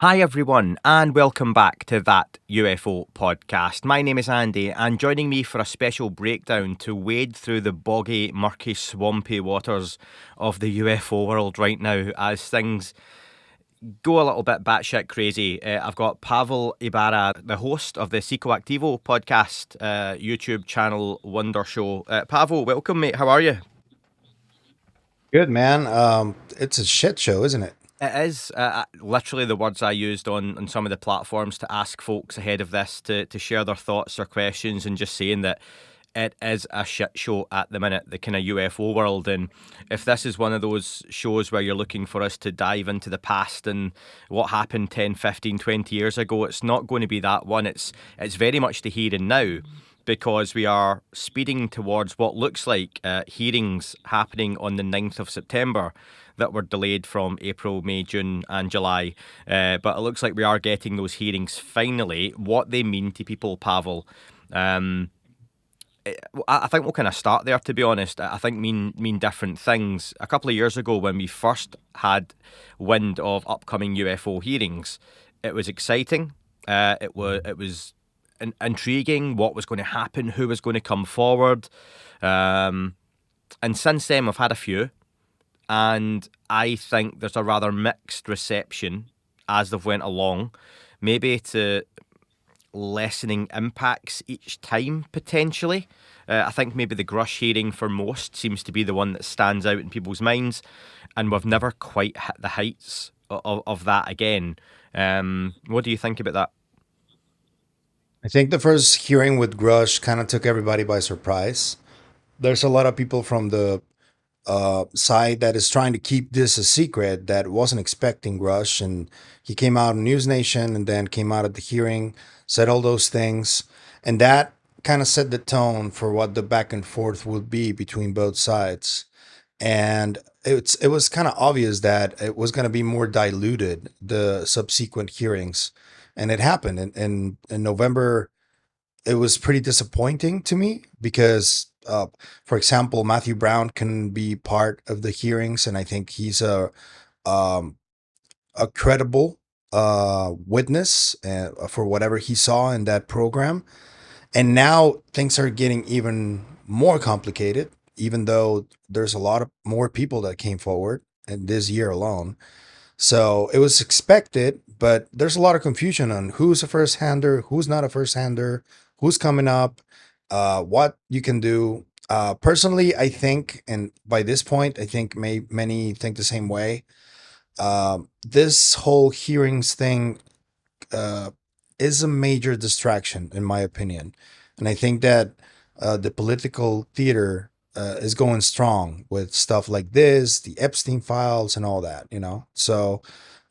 Hi everyone, and welcome back to that UFO podcast. My name is Andy, and joining me for a special breakdown to wade through the boggy, murky, swampy waters of the UFO world right now as things go a little bit batshit crazy. I've got Pavel Ibarra, the host of the Psicoactivo Podcast YouTube channel Wonder Show. Pavel, welcome, mate. How are you? Good man. It's a shit show, isn't it? It is literally the words I used on some of the platforms to ask folks ahead of this to share their thoughts or questions, and just saying that it is a shit show at the minute, the kind of UFO world. And if this is one of those shows where you're looking for us to dive into the past and what happened 10, 15, 20 years ago, it's not going to be that one. It's very much the here and now, because we are speeding towards what looks like hearings happening on the 9th of September that were delayed from April, May, June, and July. But it looks like we are getting those hearings finally. What they mean to people, Pavel. Um, I think we'll kind of start there. To be honest, I think mean different things. A couple of years ago, when we first had wind of upcoming UFO hearings, it was exciting. It was intriguing. What was going to happen? Who was going to come forward? Um, and since then, we've had a few, and I think there's a rather mixed reception as they've went along. Maybe to lessening impacts each time, potentially. I think maybe the Grush hearing for most seems to be the one that stands out in people's minds, and we've never quite hit the heights of that again. What do you think about that? I think the first hearing with Grush kind of took everybody by surprise. There's a lot of people from the side that is trying to keep this a secret that wasn't expecting Grush, and he came out on News Nation and then came out at the hearing, said all those things, and that kind of set the tone for what the back and forth would be between both sides. And it was kind of obvious that it was going to be more diluted, the subsequent hearings, and it happened in November. It was pretty disappointing to me because for example, Matthew Brown can be part of the hearings, and I think he's um, a credible witness for whatever he saw in that program. And now things are getting even more complicated, even though there's a lot of more people that came forward in this year alone. So it was expected, but there's a lot of confusion on who's a first hander, who's not a first hander, who's coming up, what you can do. Personally, I think, and by this point, I think many think the same way. This whole hearings thing uh, is a major distraction, in my opinion. And I think that the political theater is going strong with stuff like this, the Epstein files, and all that, you know? So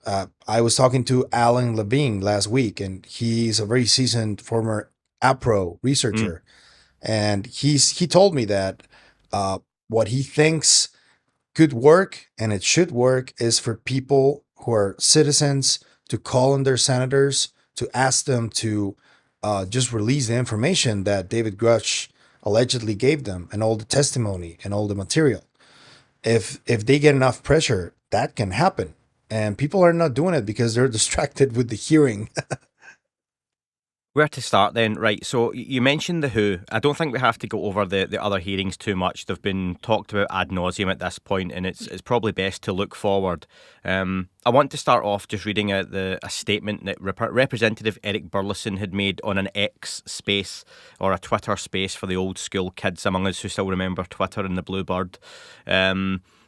I was talking to Alan Levine last week, and he's a very seasoned former APRO Mm. researcher. And he told me that uh, what he thinks could work and it should work is for people who are citizens to call on their senators to ask them to just release the information that David Grush allegedly gave them and all the testimony and all the material. If they get enough pressure, that can happen. And people are not doing it because they're distracted with the hearing. Where to start then? Right, so you mentioned the Who. I don't think we have to go over the other hearings too much. They've been talked about ad nauseum at this point, and it's probably best to look forward. I want to start off just reading out a statement that Representative Eric Burleson had made on an X space, or a Twitter space for the old school kids among us who still remember Twitter and the Bluebird.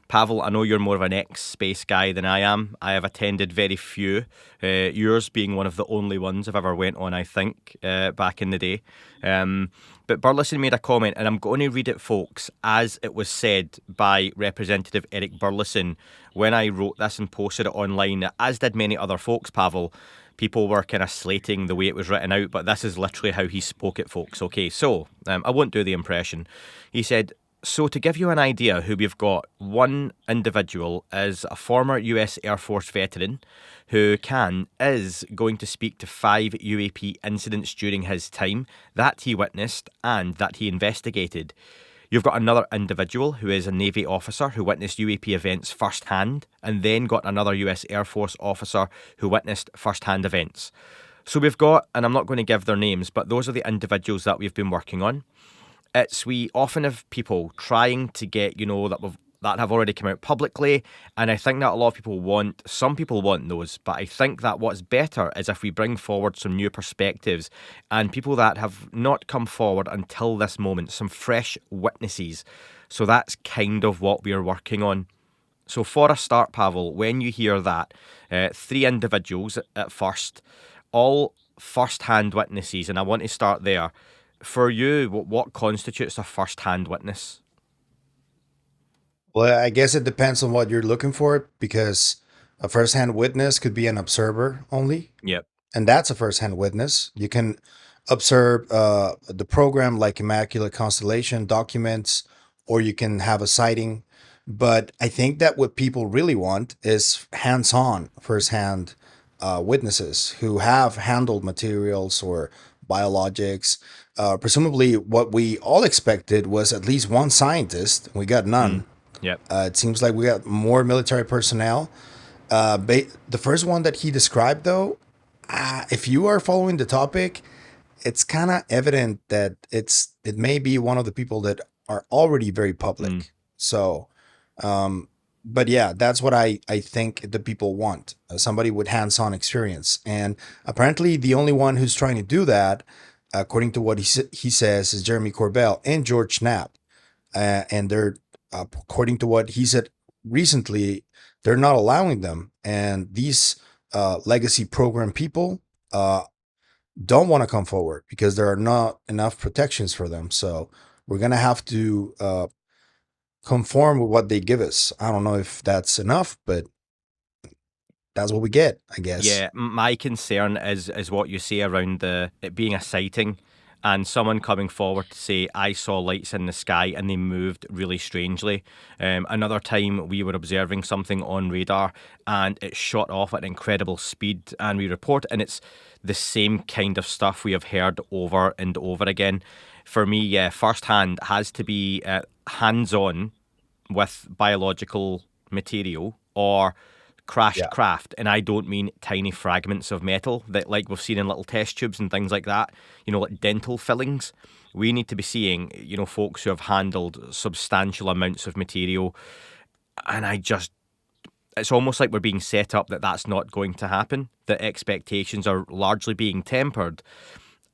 Pavel, I know you're more of an X space guy than I am. I have attended very few, yours being one of the only ones I've ever went on, I think, back in the day. But Burleson made a comment, and I'm going to read it, folks, as it was said by Representative Eric Burleson when I wrote this and posted it online, as did many other folks, Pavel. People were kind of slating the way it was written out, but this is literally how he spoke it, folks. Okay, so I won't do the impression. He said, so, to give you an idea who we've got, one individual is a former US Air Force veteran who is going to speak to 5 UAP incidents during his time that he witnessed and that he investigated. You've got another individual who is a Navy officer who witnessed UAP events firsthand, and then got another US Air Force officer who witnessed firsthand events. So we've got, and I'm not going to give their names, but those are the individuals that we've been working on. We often have people trying to get, that have already come out publicly, and I think that a lot of people want, some people want those, but I think that what's better is if we bring forward some new perspectives and people that have not come forward until this moment, some fresh witnesses. So that's kind of what we're working on. So for a start, Pavel, when you hear that, three individuals at first, all first-hand witnesses, and I want to start there. For you, what constitutes a first-hand witness? Well, I guess it depends on what you're looking for because a first-hand witness could be an observer only, Yep. and that's a first-hand witness. You can observe the program like Immaculate Constellation documents, or you can have a sighting. But I think that what people really want is hands-on, first-hand witnesses who have handled materials or biologics. Presumably, what we all expected was at least one scientist. We got Mm. none. Yep. It seems like we got more military personnel. The first one that he described, though, if you are following the topic, it's kind of evident that it may be one of the people that are already very Mm. public. So, um, but yeah, that's what I think the people want. Somebody with hands-on experience. And apparently the only one who's trying to do that, according to what he says, is Jeremy Corbell and George Knapp. And they're, according to what he said recently, they're not allowing them. And these legacy program people don't want to come forward because there are not enough protections for them. So we're going to have to conform with what they give us. I don't know if that's enough, but that's what we get, I guess. Yeah, my concern is what you say around it being a sighting and someone coming forward to say, I saw lights in the sky and they moved really strangely. Another time we were observing something on radar and it shot off at incredible speed and we report, and it's the same kind of stuff we have heard over and over again. For me, yeah, firsthand has to be hands-on with biological material or crashed Yeah. craft, and I don't mean tiny fragments of metal that like we've seen in little test tubes and things like that, like dental fillings. We need to be seeing, folks who have handled substantial amounts of material, and it's almost like we're being set up that that's not going to happen, that expectations are largely being tempered.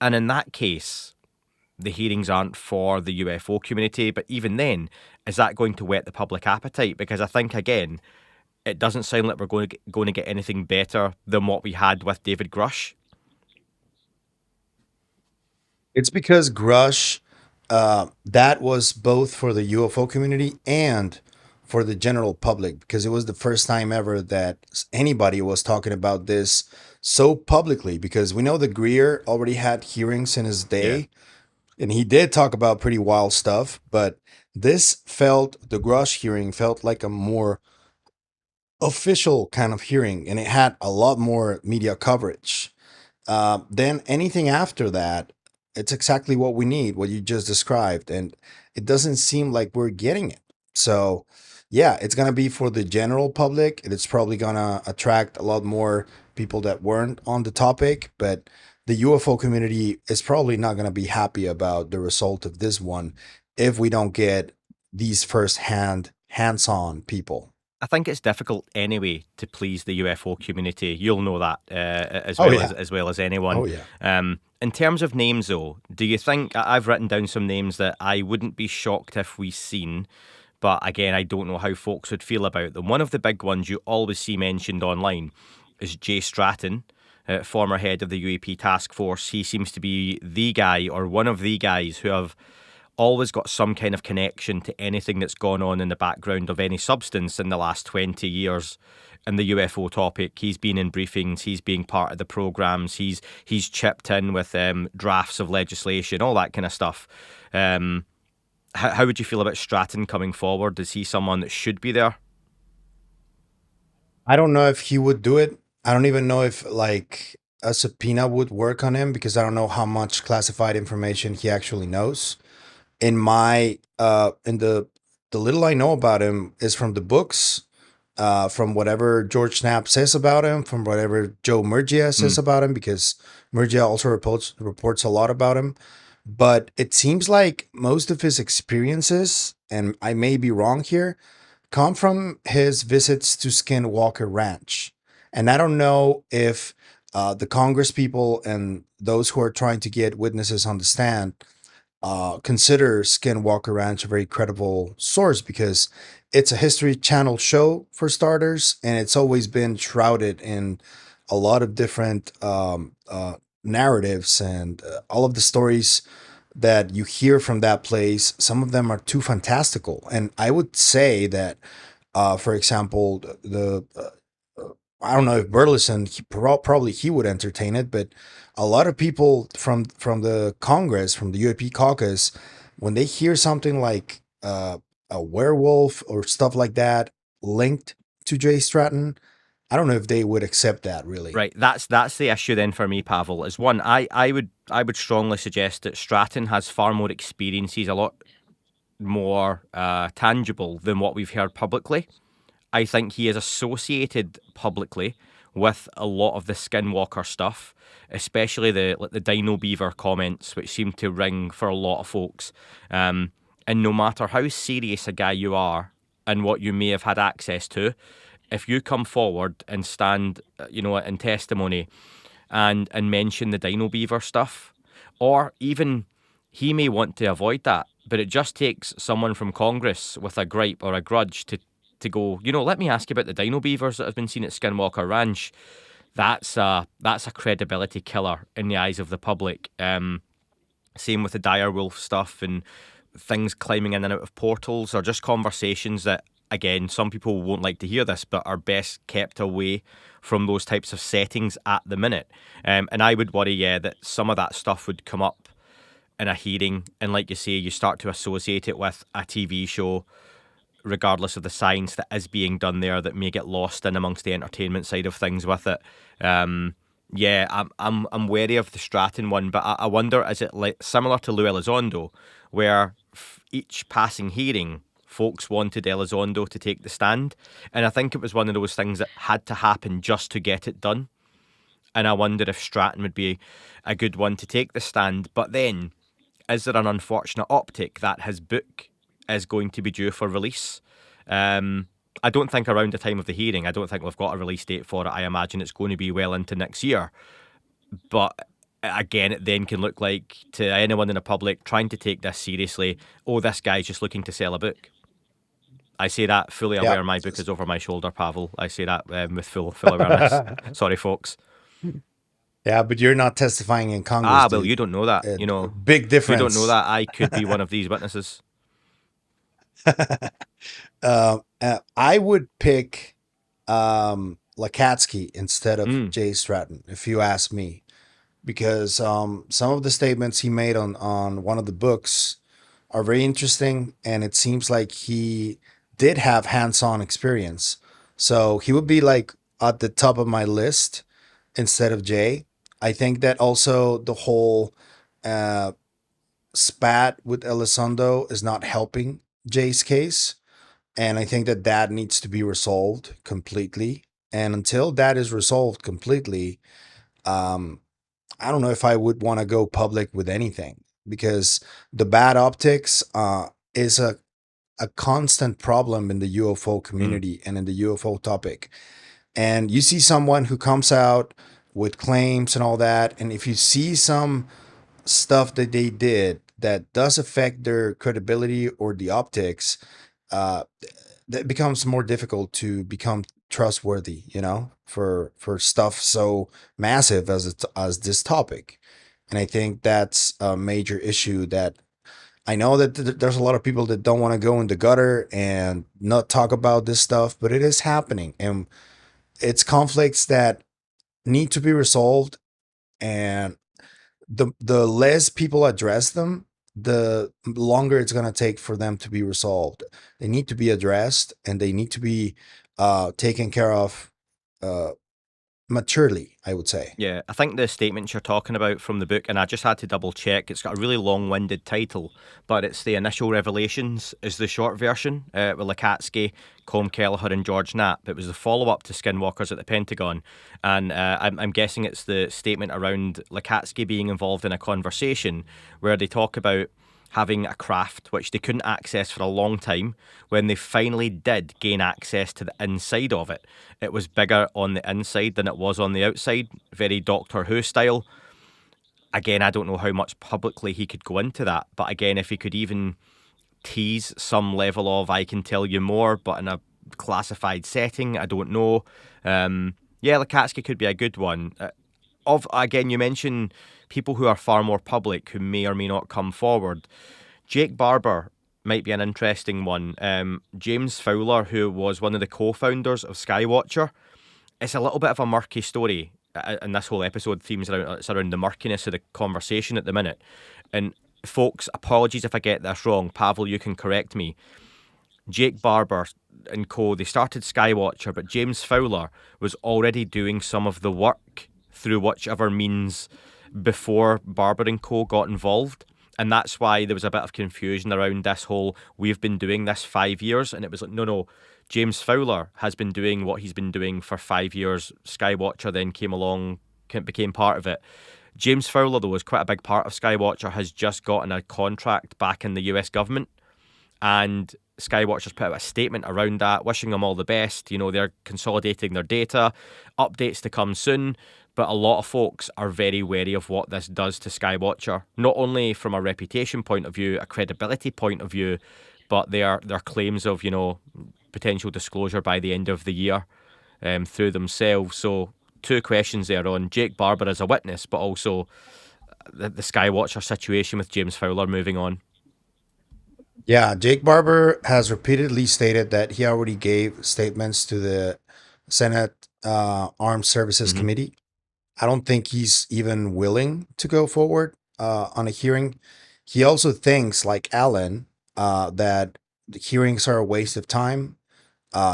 And in that case, the hearings aren't for the UFO community, but even then, is that going to whet the public appetite? Because I think, again, it doesn't sound like we're going to get anything better than what we had with David Grush. It's because Grush, that was both for the UFO community and for the general public, because it was the first time ever that anybody was talking about this so publicly. Because we know that Greer already had hearings in his Yeah. day, and he did talk about pretty wild stuff, but the Grush hearing felt like a more official kind of hearing, and it had a lot more media coverage. Then anything after that, it's exactly what we need, what you just described, and it doesn't seem like we're getting it. So, yeah, it's gonna be for the general public, and it's probably gonna attract a lot more people that weren't on the topic, but the UFO community is probably not gonna be happy about the result of this one if we don't get these first-hand, hands-on people. I think it's difficult anyway to please the UFO community. You'll know that as Oh well as yeah. anyone. Oh yeah. In terms of names, though, do you think I've written down some names that I wouldn't be shocked if we seen, but again, I don't know how folks would feel about them. One of the big ones you always see mentioned online is Jay Stratton, former head of the UAP task force. He seems to be the guy or one of the guys who have always got some kind of connection to anything that's gone on in the background of any substance in the last 20 years in the UFO topic. He's been in briefings, he's being part of the programs, he's chipped in with drafts of legislation, all that kind of stuff. How would you feel about Stratton coming forward? Is he someone that should be there? I don't know if he would do it. I don't even know if like a subpoena would work on him because I don't know how much classified information he actually knows. In my in the little I know about him is from the books, from whatever George Knapp says about him, from whatever Joe Murgia Hmm. says about him, because Murgia also reports a lot about him. But it seems like most of his experiences, and I may be wrong here, come from his visits to Skinwalker Ranch. And I don't know if the Congress people and those who are trying to get witnesses on the stand consider Skinwalker Ranch a very credible source, because it's a History Channel show for starters, and it's always been shrouded in a lot of different narratives, and all of the stories that you hear from that place. Some of them are too fantastical, and I would say that, for example, I don't know if Burleson, probably he would entertain it, but a lot of people from the Congress, from the UAP caucus, when they hear something like a werewolf or stuff like that linked to Jay Stratton, I don't know if they would accept that really. Right, that's the issue then for me, Pavel. Is one, I would strongly suggest that Stratton has far more experiences, a lot more tangible than what we've heard publicly. I think he is associated publicly with a lot of the Skinwalker stuff, especially the like the Dino Beaver comments, which seem to ring for a lot of folks. Um, and no matter how serious a guy you are and what you may have had access to, if you come forward and stand, in testimony and mention the Dino Beaver stuff, or even he may want to avoid that, but it just takes someone from Congress with a gripe or a grudge to go, let me ask you about the Dino Beavers that have been seen at Skinwalker Ranch. That's a credibility killer in the eyes of the public. Same with the dire wolf stuff and things climbing in and out of portals, or just conversations that, again, some people won't like to hear this, but are best kept away from those types of settings at the minute. And I would worry, yeah, that some of that stuff would come up in a hearing, and like you say, you start to associate it with a TV show, regardless of the science that is being done there, that may get lost in amongst the entertainment side of things with it. Yeah, I'm wary of the Stratton one, but I wonder, is it like similar to Lou Elizondo, where each passing hearing, folks wanted Elizondo to take the stand, and I think it was one of those things that had to happen just to get it done. And I wonder if Stratton would be a good one to take the stand. But then, is there an unfortunate optic that his book is going to be due for release? Um, I don't think around the time of the hearing. I don't think we've got a release date for it. I imagine it's going to be well into next year. But again, it then can look like, to anyone in the public trying to take this seriously, oh, this guy's just looking to sell a book. I say that fully Yeah. aware my book is over my shoulder, Pavel. I say that with full awareness. Sorry, folks. Yeah, but you're not testifying in Congress, Ah, well, dude. you don't know that. Big You don't know difference. that. I could be one of these witnesses. I would pick Lakatsky instead of Mm, Jay Stratton, if you ask me, because some of the statements he made on one of the books are very interesting, and it seems like he did have hands-on experience. So he would be like at the top of my list instead of Jay. I think that also the whole uh, spat with Elizondo is not helping Jay's case, and I think that that needs to be resolved completely. And until that is resolved completely, um, I don't know if I would want to go public with anything, because the bad optics is a constant problem in the UFO mm. community and in the UFO topic. And you see someone who comes out with claims and all that, and if you see some stuff that they did that does affect their credibility or the optics, uh, that becomes more difficult to become trustworthy, for stuff so massive as this topic. And I think that's a major issue that I know that there's a lot of people that don't want to go in the gutter and not talk about this stuff, but it is happening, and it's conflicts that need to be resolved. And the less people address them, the longer it's going to take for them to be resolved. They need to be addressed, and they need to be taken care of, uh, maturely, I would say. Yeah, I think the statements you're talking about from the book, and I just had to double check, it's got a really long-winded title, but it's The Initial Revelations is the short version, with Lukatsky, Colm Kelleher and George Knapp. It was the follow-up to Skinwalkers at the Pentagon, and I'm guessing it's the statement around Lukatsky being involved in a conversation where they talk about having a craft which they couldn't access for a long time. When they finally did gain access to the inside of it, it was bigger on the inside than it was on the outside, very Doctor Who style. Again, I don't know how much publicly he could go into that, but again, if he could even tease some level of I can tell you more, but in a classified setting, I don't know. Yeah, Lukatsky could be a good one. Again, you mentioned people who are far more public who may or may not come forward. Jake Barber might be an interesting one. James Fowler, who was one of the co-founders of Skywatcher, it's a little bit of a murky story, and this whole episode themes around the murkiness of the conversation at the minute. And folks, apologies if I get this wrong. Pavel, you can correct me. Jake Barber and co, they started Skywatcher, but James Fowler was already doing some of the work through whichever means before Barber and co got involved. And that's why there was a bit of confusion around this whole, we've been doing this 5 years. And it was like, no, James Fowler has been doing what he's been doing for 5 years. Skywatcher then came along, became part of it. James Fowler, though, was quite a big part of Skywatcher, has just gotten a contract back in the US government. And Skywatcher's put out a statement around that, wishing them all the best. You know, they're consolidating their data, updates to come soon. But a lot of folks are very wary of what this does to Skywatcher, not only from a reputation point of view, a credibility point of view, but their claims of, you know, potential disclosure by the end of the year through themselves. So two questions there on Jake Barber as a witness, but also the Skywatcher situation with James Fowler moving on. Yeah, Jake Barber has repeatedly stated that he already gave statements to the Senate Armed Services Mm-hmm. Committee. I don't think he's even willing to go forward on a hearing. He also thinks, like Alan, that the hearings are a waste of time.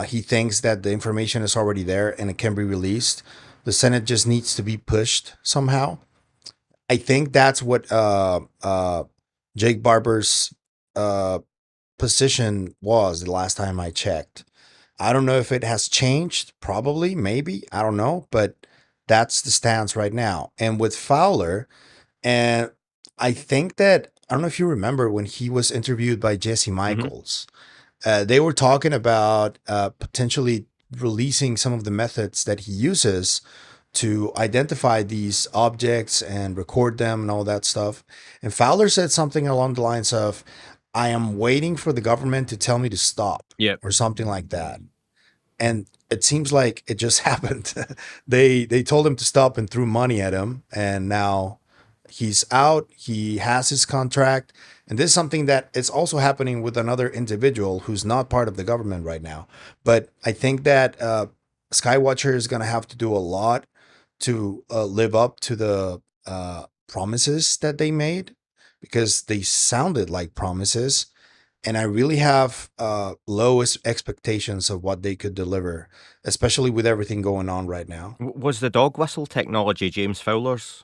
He thinks that the information is already there and it can be released. The Senate just needs to be pushed somehow. I think that's what Jake Barber's uh, position was the last time I checked. I don't know if it has changed. Probably, maybe. I don't know. But that's the stance right now. And with Fowler, and I think that, I don't know if you remember when he was interviewed by Jesse Mm-hmm. Michaels, they were talking about potentially releasing some of the methods that he uses to identify these objects and record them and all that stuff. And Fowler said something along the lines of, I am waiting for the government to tell me to stop, Yep. or something like that. And it seems like it just happened. They told him to stop and threw money at him, and now he's out. He has his contract, and this is something that is also happening with another individual who's not part of the government right now. But I think that Skywatcher is going to have to do a lot to live up to the promises that they made, because they sounded like promises, and I really have lowest expectations of what they could deliver, especially with everything going on right now. Was the dog whistle technology James Fowler's?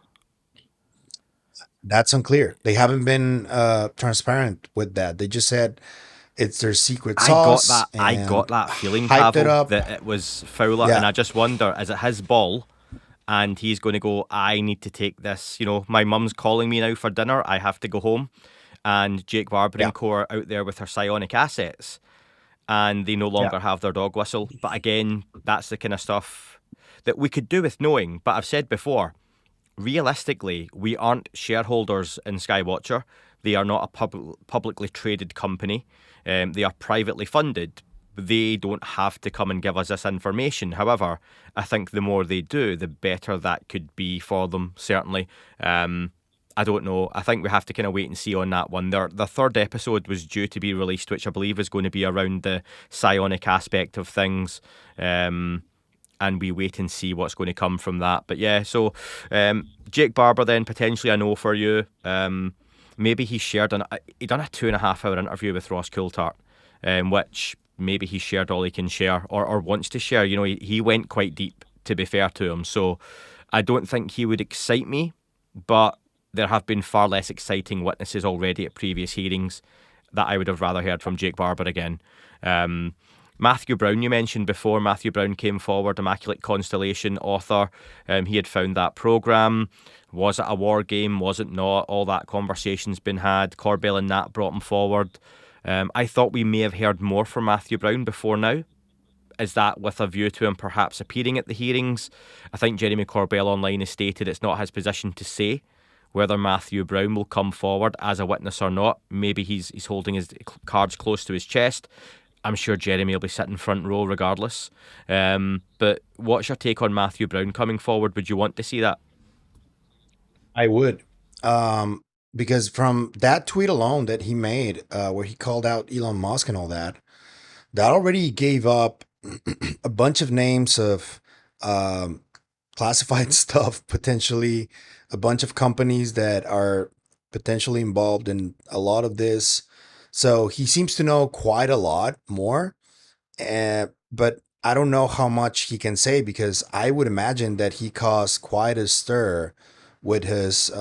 That's unclear. They haven't been transparent with that. They just said it's their secret sauce I and got that feeling, hyped it Pavel, up. that it was Fowler, and Yeah, I just wonder, is it his ball? And he's going to go, I need to take this. You know, my mum's calling me now for dinner. I have to go home. And Jake Barber yeah, and co are out there with her psionic assets, and they no yeah. longer have their dog whistle. But again, that's the kind of stuff that we could do with knowing. But I've said before, realistically, we aren't shareholders in Skywatcher. They are not a publicly traded company. They are privately funded. They don't have to come and give us this information. However, I think the more they do, the better that could be for them, certainly. I don't know. I think we have to kind of wait and see on that one. The third episode was due to be released, which I believe is going to be around the psionic aspect of things. And we wait and see what's going to come from that. But yeah, so Jake Barber then potentially a no for you. Maybe he done a 2.5 hour interview with Ross Coulthart, which maybe he shared all he can share or wants to share. You know, he went quite deep to be fair to him. So I don't think he would excite me, but there have been far less exciting witnesses already at previous hearings that I would have rather heard from Jake Barber again. Matthew Brown, you mentioned before. Matthew Brown came forward, Immaculate Constellation author. He had found that programme. Was it a war game? Was it not? All that conversation's been had. Corbell and Nat brought him forward. I thought we may have heard more from Matthew Brown before now. Is that with a view to him perhaps appearing at the hearings? I think Jeremy Corbell online has stated it's not his position to say whether Matthew Brown will come forward as a witness or not. Maybe he's holding his cards close to his chest. I'm sure Jeremy will be sitting front row regardless. But what's your take on Matthew Brown coming forward? Would you want to see that? I would. Because from that tweet alone that he made, where he called out Elon Musk and all that, that already gave up a bunch of names of classified stuff, potentially a bunch of companies that are potentially involved in a lot of this. So he seems to know quite a lot more. But I don't know how much he can say because I would imagine that he caused quite a stir with his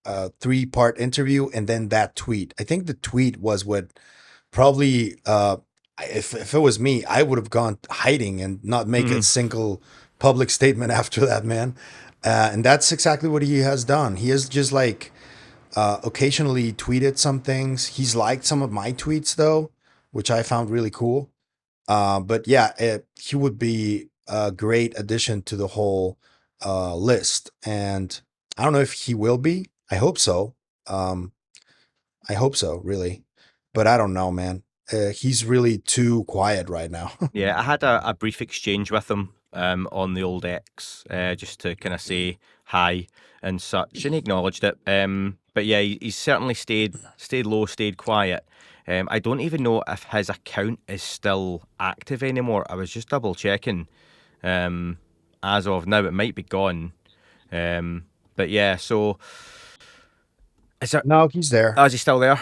3-part interview and then that tweet. I think the tweet was what probably, if it was me, I would have gone hiding and not make a single public statement after that, man. And that's exactly what he has done. He has just like occasionally tweeted some things. He's liked some of my tweets though, which I found really cool. But yeah, he would be a great addition to the whole list. And I don't know if he will be. I hope so. I hope so, really. But I don't know, man. He's really too quiet right now. Yeah, I had a brief exchange with him on the old X just to kind of say hi and such, and he acknowledged it. But yeah, he's certainly stayed low, stayed quiet. I don't even know if his account is still active anymore. I was just double checking. As of now, it might be gone. But yeah, so is there? No, he's there. Oh, is he still there?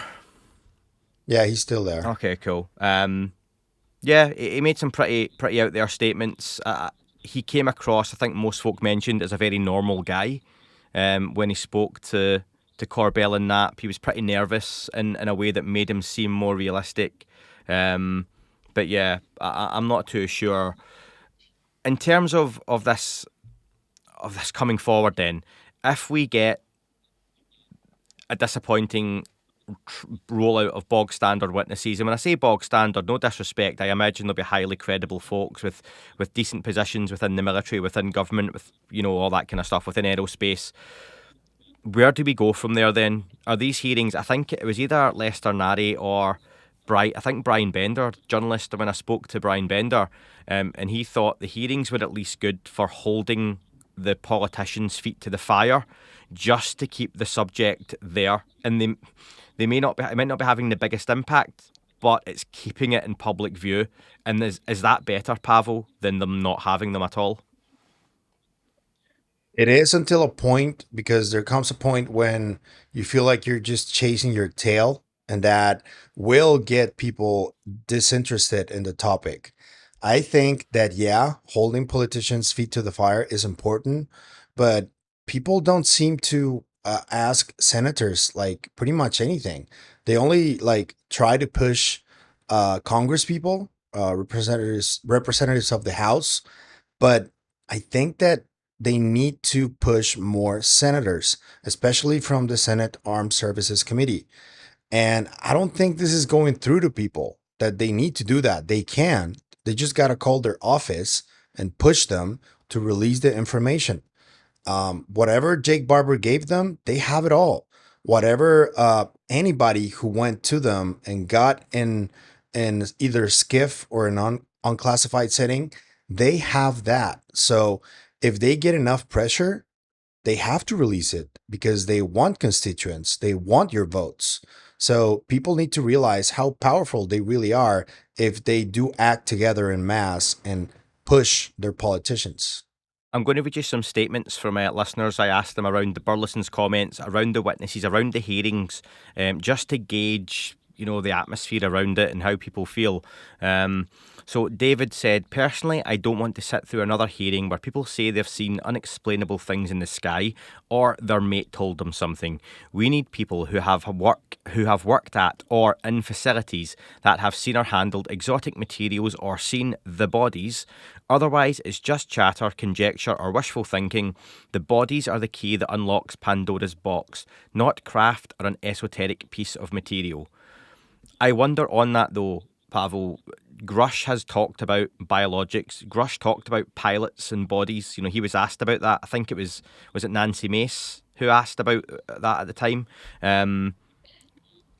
Yeah, he's still there. Okay, cool. Yeah, he made some pretty out there statements. He came across, I think most folk mentioned, as a very normal guy. When he spoke to Corbell and Nat, he was pretty nervous in a way that made him seem more realistic. But yeah, I'm not too sure. In terms of this coming forward, then, if we get a disappointing rollout of bog standard witnesses, and when I say bog standard, no disrespect, I imagine there'll be highly credible folks with decent positions within the military, within government, with all that kind of stuff, within aerospace. Where do we go from there then? Are these hearings, I think it was either Lester Nari or I think Brian Bender, journalist, when I spoke to Brian Bender, and he thought the hearings were at least good for holding the politicians' feet to the fire, just to keep the subject there. And it might not be having the biggest impact, but it's keeping it in public view. And is that better, Pavel, than them not having them at all? It is until a point, because there comes a point when you feel like you're just chasing your tail, and that will get people disinterested in the topic. I think that, yeah, holding politicians' feet to the fire is important, but people don't seem to ask senators like pretty much anything. They only like try to push Congress people, representatives of the House, but I think that they need to push more senators, especially from the Senate Armed Services Committee. And I don't think this is going through to people that they need to do that. They can. They just got to call their office and push them to release the information. Whatever Jake Barber gave them, they have it all. Whatever anybody who went to them and got in either skiff or an unclassified setting, they have that. So if they get enough pressure, they have to release it because they want constituents. They want your votes. So people need to realize how powerful they really are if they do act together in mass and push their politicians. I'm going to read you some statements from listeners. I asked them around the Burleson's comments, around the witnesses, around the hearings, just to gauge the atmosphere around it and how people feel. So David said, personally, I don't want to sit through another hearing where people say they've seen unexplainable things in the sky or their mate told them something. We need people who have worked at or in facilities that have seen or handled exotic materials or seen the bodies. Otherwise, it's just chatter, conjecture, or wishful thinking. The bodies are the key that unlocks Pandora's box, not craft or an esoteric piece of material. I wonder on that though, Pavel, Grush has talked about biologics. Grush talked about pilots and bodies. He was asked about that. I think was it Nancy Mace who asked about that at the time? And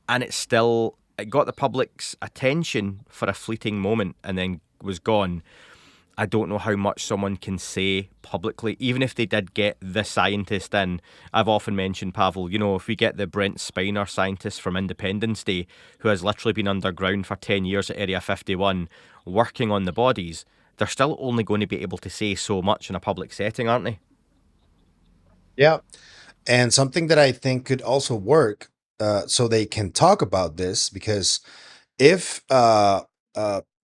it got the public's attention for a fleeting moment and then was gone. I don't know how much someone can say publicly, even if they did get the scientist in. I've often mentioned, Pavel, if we get the Brent Spiner scientist from Independence Day, who has literally been underground for 10 years at Area 51, working on the bodies, they're still only going to be able to say so much in a public setting, aren't they? Yeah. And something that I think could also work, so they can talk about this, because if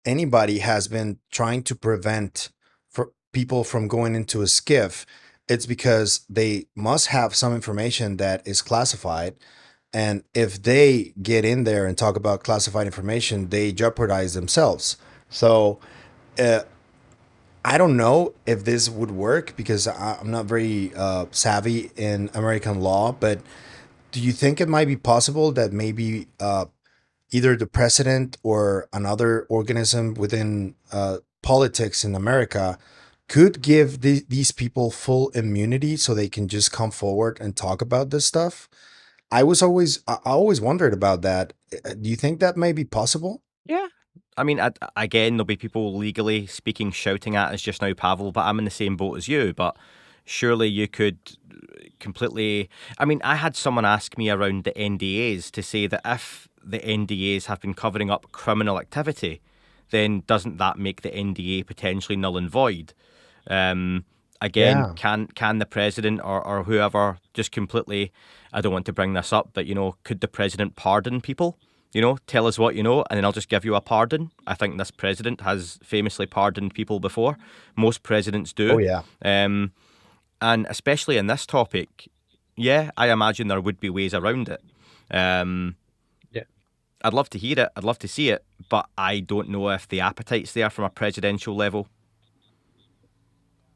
anybody has been trying to prevent for people from going into a skiff, it's because they must have some information that is classified. And if they get in there and talk about classified information, they jeopardize themselves. So uh, I don't know if this would work because I'm not very savvy in American law, but do you think it might be possible that maybe either the president or another organism within politics in America could give these people full immunity so they can just come forward and talk about this stuff? I always wondered about that. Do you think that may be possible? Yeah. I mean, again, there'll be people legally speaking, shouting at us just now, Pavel, but I'm in the same boat as you. But surely you could completely. I mean, I had someone ask me around the NDAs to say that if the NDAs have been covering up criminal activity, then doesn't that make the NDA potentially null and void? Again, Yeah. can the president or whoever just completely? I don't want to bring this up, but could the president pardon people? Tell us what you know, and then I'll just give you a pardon. I think this president has famously pardoned people before. Most presidents Oh do. yeah. Um, and especially in this topic, yeah, I imagine there would be ways around it. Um, Yeah. I'd love to hear it. I'd love to see it, but I don't know if the appetite's there from a presidential level.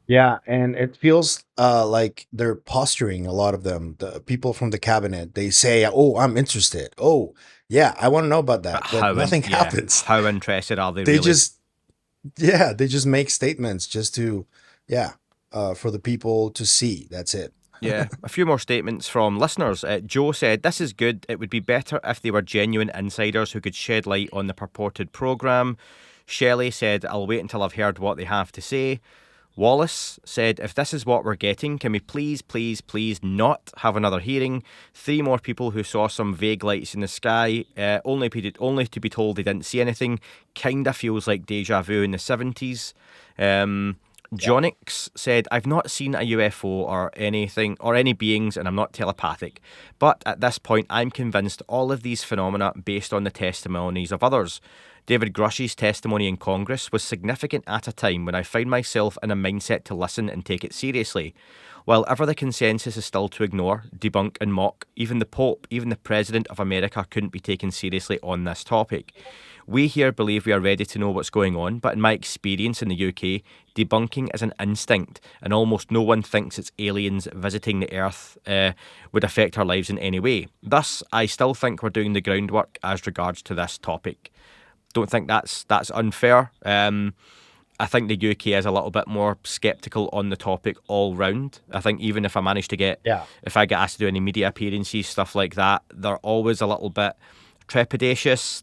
Yeah, and it feels like they're posturing. A lot of them, the people from the cabinet, they say, "Oh, I'm interested. Oh, yeah, I want to know about But that," but nothing happens. how interested are they They really? just, yeah, they just make statements just to, yeah, for the people to see. That's it. Yeah, a few more statements from listeners. Joe said, "This is good. It would be better if they were genuine insiders who could shed light on the purported programme." Shelley said, "I'll wait until I've heard what they have to say." Wallace said, "If this is what we're getting, can we please, please, please not have another hearing? 3 more people who saw some vague lights in the sky, only to be told they didn't see anything. Kinda feels like deja vu in the 70s. Yeah. Jonix said, "I've not seen a UFO or anything or any beings, and I'm not telepathic. But at this point, I'm convinced all of these phenomena based on the testimonies of others. David Grush's testimony in Congress was significant at a time when I found myself in a mindset to listen and take it seriously. While ever the consensus is still to ignore, debunk, and mock, even the Pope, even the President of America couldn't be taken seriously on this topic. We here believe we are ready to know what's going on, but in my experience in the UK, debunking is an instinct, and almost no one thinks it's aliens visiting the Earth would affect our lives in any way. Thus, I still think we're doing the groundwork as regards to this topic." Don't think that's unfair. I think the UK is a little bit more sceptical on the topic all round. I think even if I manage to Yeah. if I get asked to do any media appearances, stuff like that, they're always a little bit trepidatious.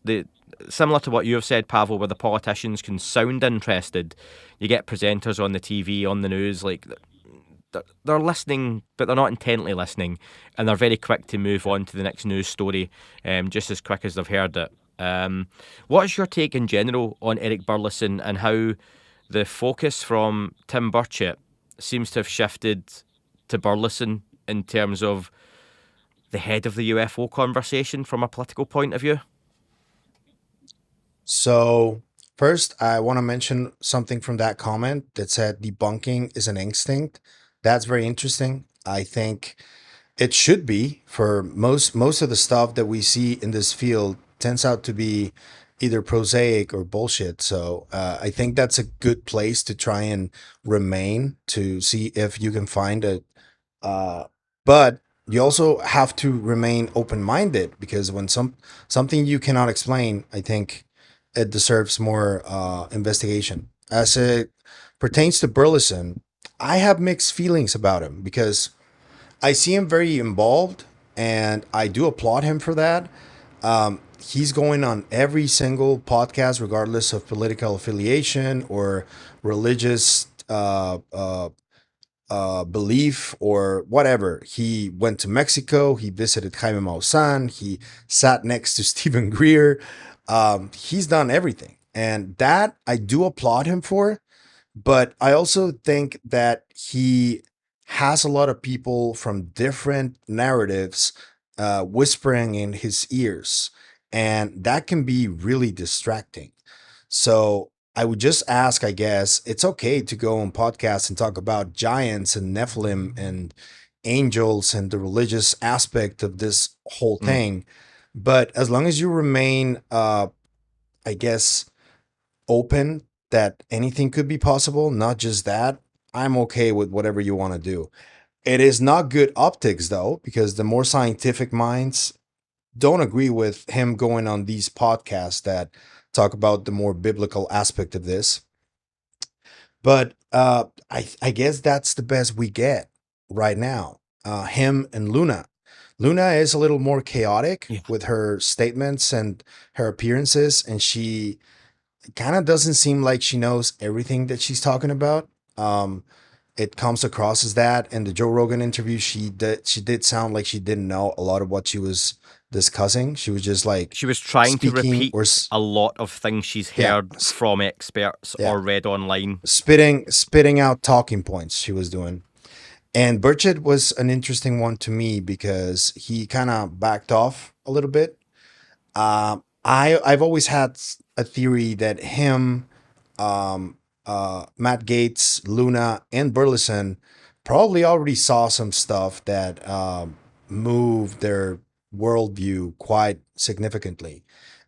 Similar to what you've said, Pavel, where the politicians can sound interested. You get presenters on the TV, on the news, like they're listening, but they're not intently listening, and they're very quick to move on to the next news story, just as quick as they've heard it. What's your take in general on Eric Burleson and how the focus from Tim Burchett seems to have shifted to Burleson in terms of the head of the UFO conversation from a political point of view? So, first, I want to mention something from that comment that said debunking is an instinct. That's very interesting. I think it should be for most of the stuff that we see in this field tends out to be either prosaic or bullshit. So I think that's a good place to try and remain to see if you can find a uh, but you also have to remain open-minded because when something you cannot explain, I think it deserves more investigation. As it pertains to Burleson, I have mixed feelings about him because I see him very involved, and I do applaud him for that. He's going on every single podcast, regardless of political affiliation or religious belief or whatever. He went to Mexico. He visited Jaime Maussan. He sat next to Stephen Greer. He's done everything, and that I do applaud him for. But I also think that he has a lot of people from different narratives whispering in his ears, and that can be really distracting. So I would just ask, I guess, it's okay to go on podcasts and talk about giants and Nephilim and angels and the religious aspect of this whole Mm. thing. But as long as you remain, I guess, open that anything could be possible, not just that, I'm okay with whatever you want to do. It is not good optics, though, because the more scientific minds don't agree with him going on these podcasts that talk about the more biblical aspect of this. But I guess that's the best we get right now. Him and Luna. Luna is a little more chaotic Yeah. with her statements and her appearances, and she kind of doesn't seem like she knows everything that she's talking about. Um, it comes across as that. In the Joe Rogan interview, she did sound like she didn't know a lot of what she was discussing. She was just like She was trying to speaking or repeat a lot of things she's yeah, heard from experts yeah, or read online. spitting out talking points she was doing. And Burchett was an interesting one to me because he kind of backed off a little bit. I've always had a theory that him, Matt Gates, Luna, and Burleson probably already saw some stuff that moved their worldview quite significantly,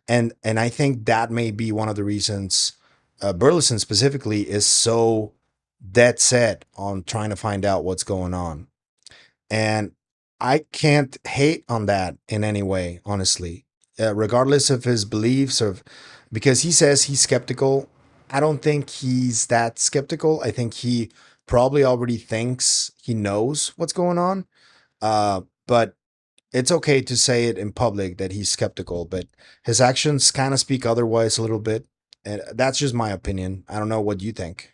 and I think that may be one of the reasons Burleson specifically is so dead set on trying to find out what's going on. And I can't hate on that in any way, honestly, regardless of his beliefs or because he says he's skeptical. I don't think he's that skeptical. I think he probably already thinks he knows what's going on. But it's okay to say it in public that he's skeptical, but his actions kind of speak otherwise a little bit. And that's just my opinion. I don't know what you think.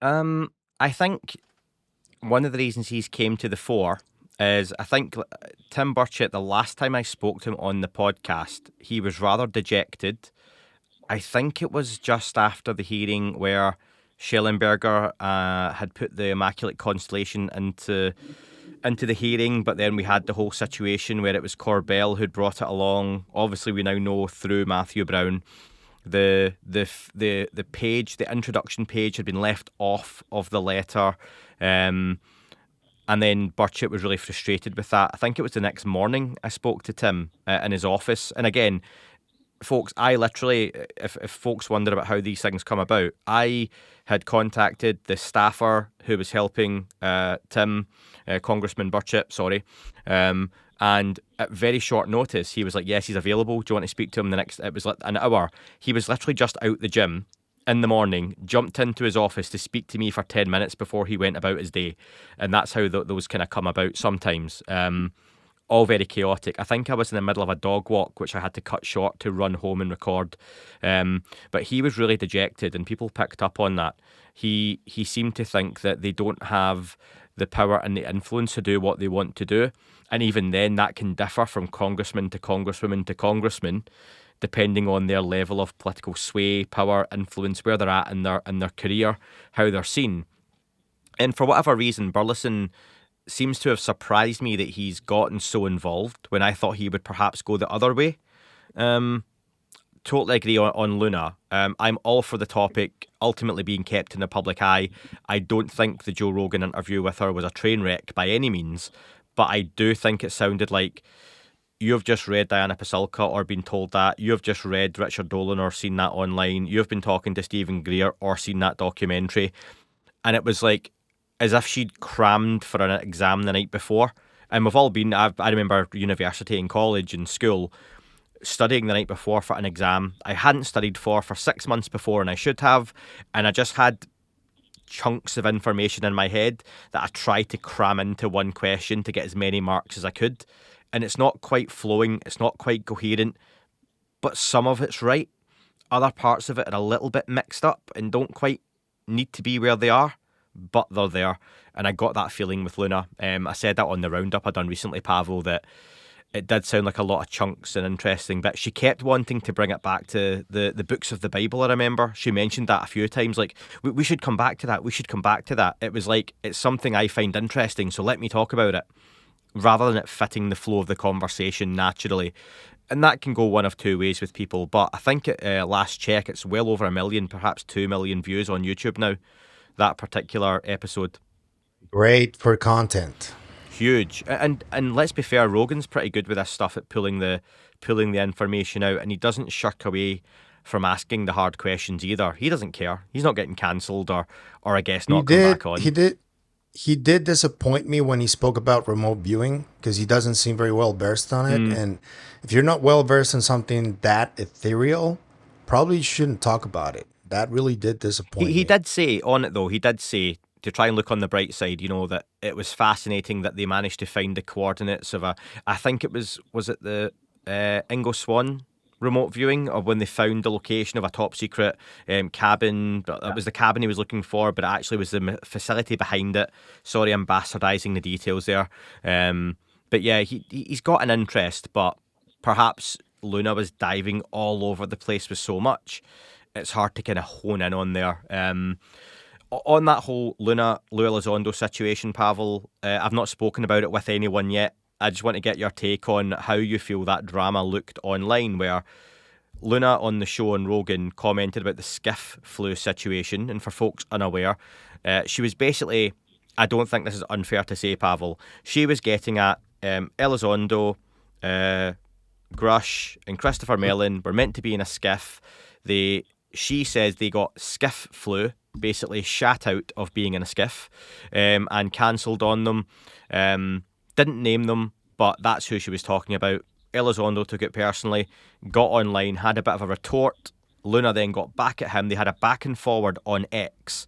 I think one of the reasons he's came to the fore is I think Tim Burchett, the last time I spoke to him on the podcast, he was rather dejected. I think it was just after the hearing where Schellenberger had put the Immaculate Constellation into the hearing, but then we had the whole situation where it was Corbell who'd brought it along. Obviously, we now know through Matthew Brown the page, the introduction page, had been left off of the letter. And then Burchett was really frustrated with that. I think it was the next morning I spoke to Tim in his office. And again, folks, I literally, if folks wonder about how these things come about, I had contacted the staffer who was helping Tim, Congressman Burchett, sorry. And at very short notice, he was like, yes, he's available. Do you want to speak to him the next? It was like an hour. He was literally just out the gym in the morning, jumped into his office to speak to me for 10 minutes before he went about his day. And that's how those kind of come about sometimes. All very chaotic. I think I was in the middle of a dog walk, which I had to cut short to run home and record. But he was really dejected, and people picked up on that. He seemed to think that they don't have the power and the influence to do what they want to do. And even then, that can differ from congressman to congresswoman to congressman, depending on their level of political sway, power, influence, where they're at in their career, how they're seen. And for whatever reason, Burleson seems to have surprised me that he's gotten so involved when I thought he would perhaps go the other way. totally agree on Luna. I'm all for the topic ultimately being kept in the public eye. I don't think the Joe Rogan interview with her was a train wreck by any means, but I do think it sounded like you've just read Diana Pasulka or been told that. You've just read Richard Dolan or seen that online. You've been talking to Stephen Greer or seen that documentary. And it was like as if she'd crammed for an exam the night before. And we've all been, I remember university and college and school, studying the night before for an exam I hadn't studied for 6 months before, and I should have. And I just had chunks of information in my head that I tried to cram into one question to get as many marks as I could. And it's not quite flowing, it's not quite coherent, but some of it's right. Other parts of it are a little bit mixed up and don't quite need to be where they are, but they're there. And I got that feeling with Luna. I said that on the roundup I done recently, Pavel, that it did sound like a lot of chunks and interesting bits. She kept wanting to bring it back to the books of the Bible, I remember. She mentioned that a few times, like, we should come back to that, we should come back to that. It was like, it's something I find interesting, so let me talk about it, rather than it fitting the flow of the conversation naturally. And that can go one of two ways with people, but I think at last check, it's well over 1 million, perhaps 2 million views on YouTube now, that particular episode. Great for content. Huge. And let's be fair, Rogan's pretty good with this stuff at pulling the information out, and he doesn't shirk away from asking the hard questions either. He doesn't care. He's not getting cancelled or I guess not come back on. He did disappoint me when he spoke about remote viewing, because he doesn't seem very well versed on it. And if you're not well versed in something that ethereal, probably shouldn't talk about it. That really did disappoint me. He did say on it though, he did say, to try and look on the bright side, you know, that it was fascinating that they managed to find the coordinates of I think it was it the Ingo Swann remote viewing, or when they found the location of a top secret cabin. It was the cabin he was looking for, but it actually was the facility behind it. Sorry, I'm bastardizing the details there. But yeah, he's got an interest, but perhaps Luna was diving all over the place with so much, it's hard to kind of hone in on there. On that whole Luna Elizondo situation, Pavel, I've not spoken about it with anyone yet. I just want to get your take on how you feel that drama looked online, where Luna on the show on Rogan commented about the skiff flu situation. And for folks unaware, she was basically, I don't think this is unfair to say, Pavel, she was getting at Elizondo, Grush and Christopher Mellon were meant to be in a skiff. She says they got skiff flu, basically shat out of being in a skiff, and cancelled on them. Didn't name them, but that's who she was talking about. Elizondo took it personally, got online, had a bit of a retort. Luna then got back at him. They had a back and forward on X,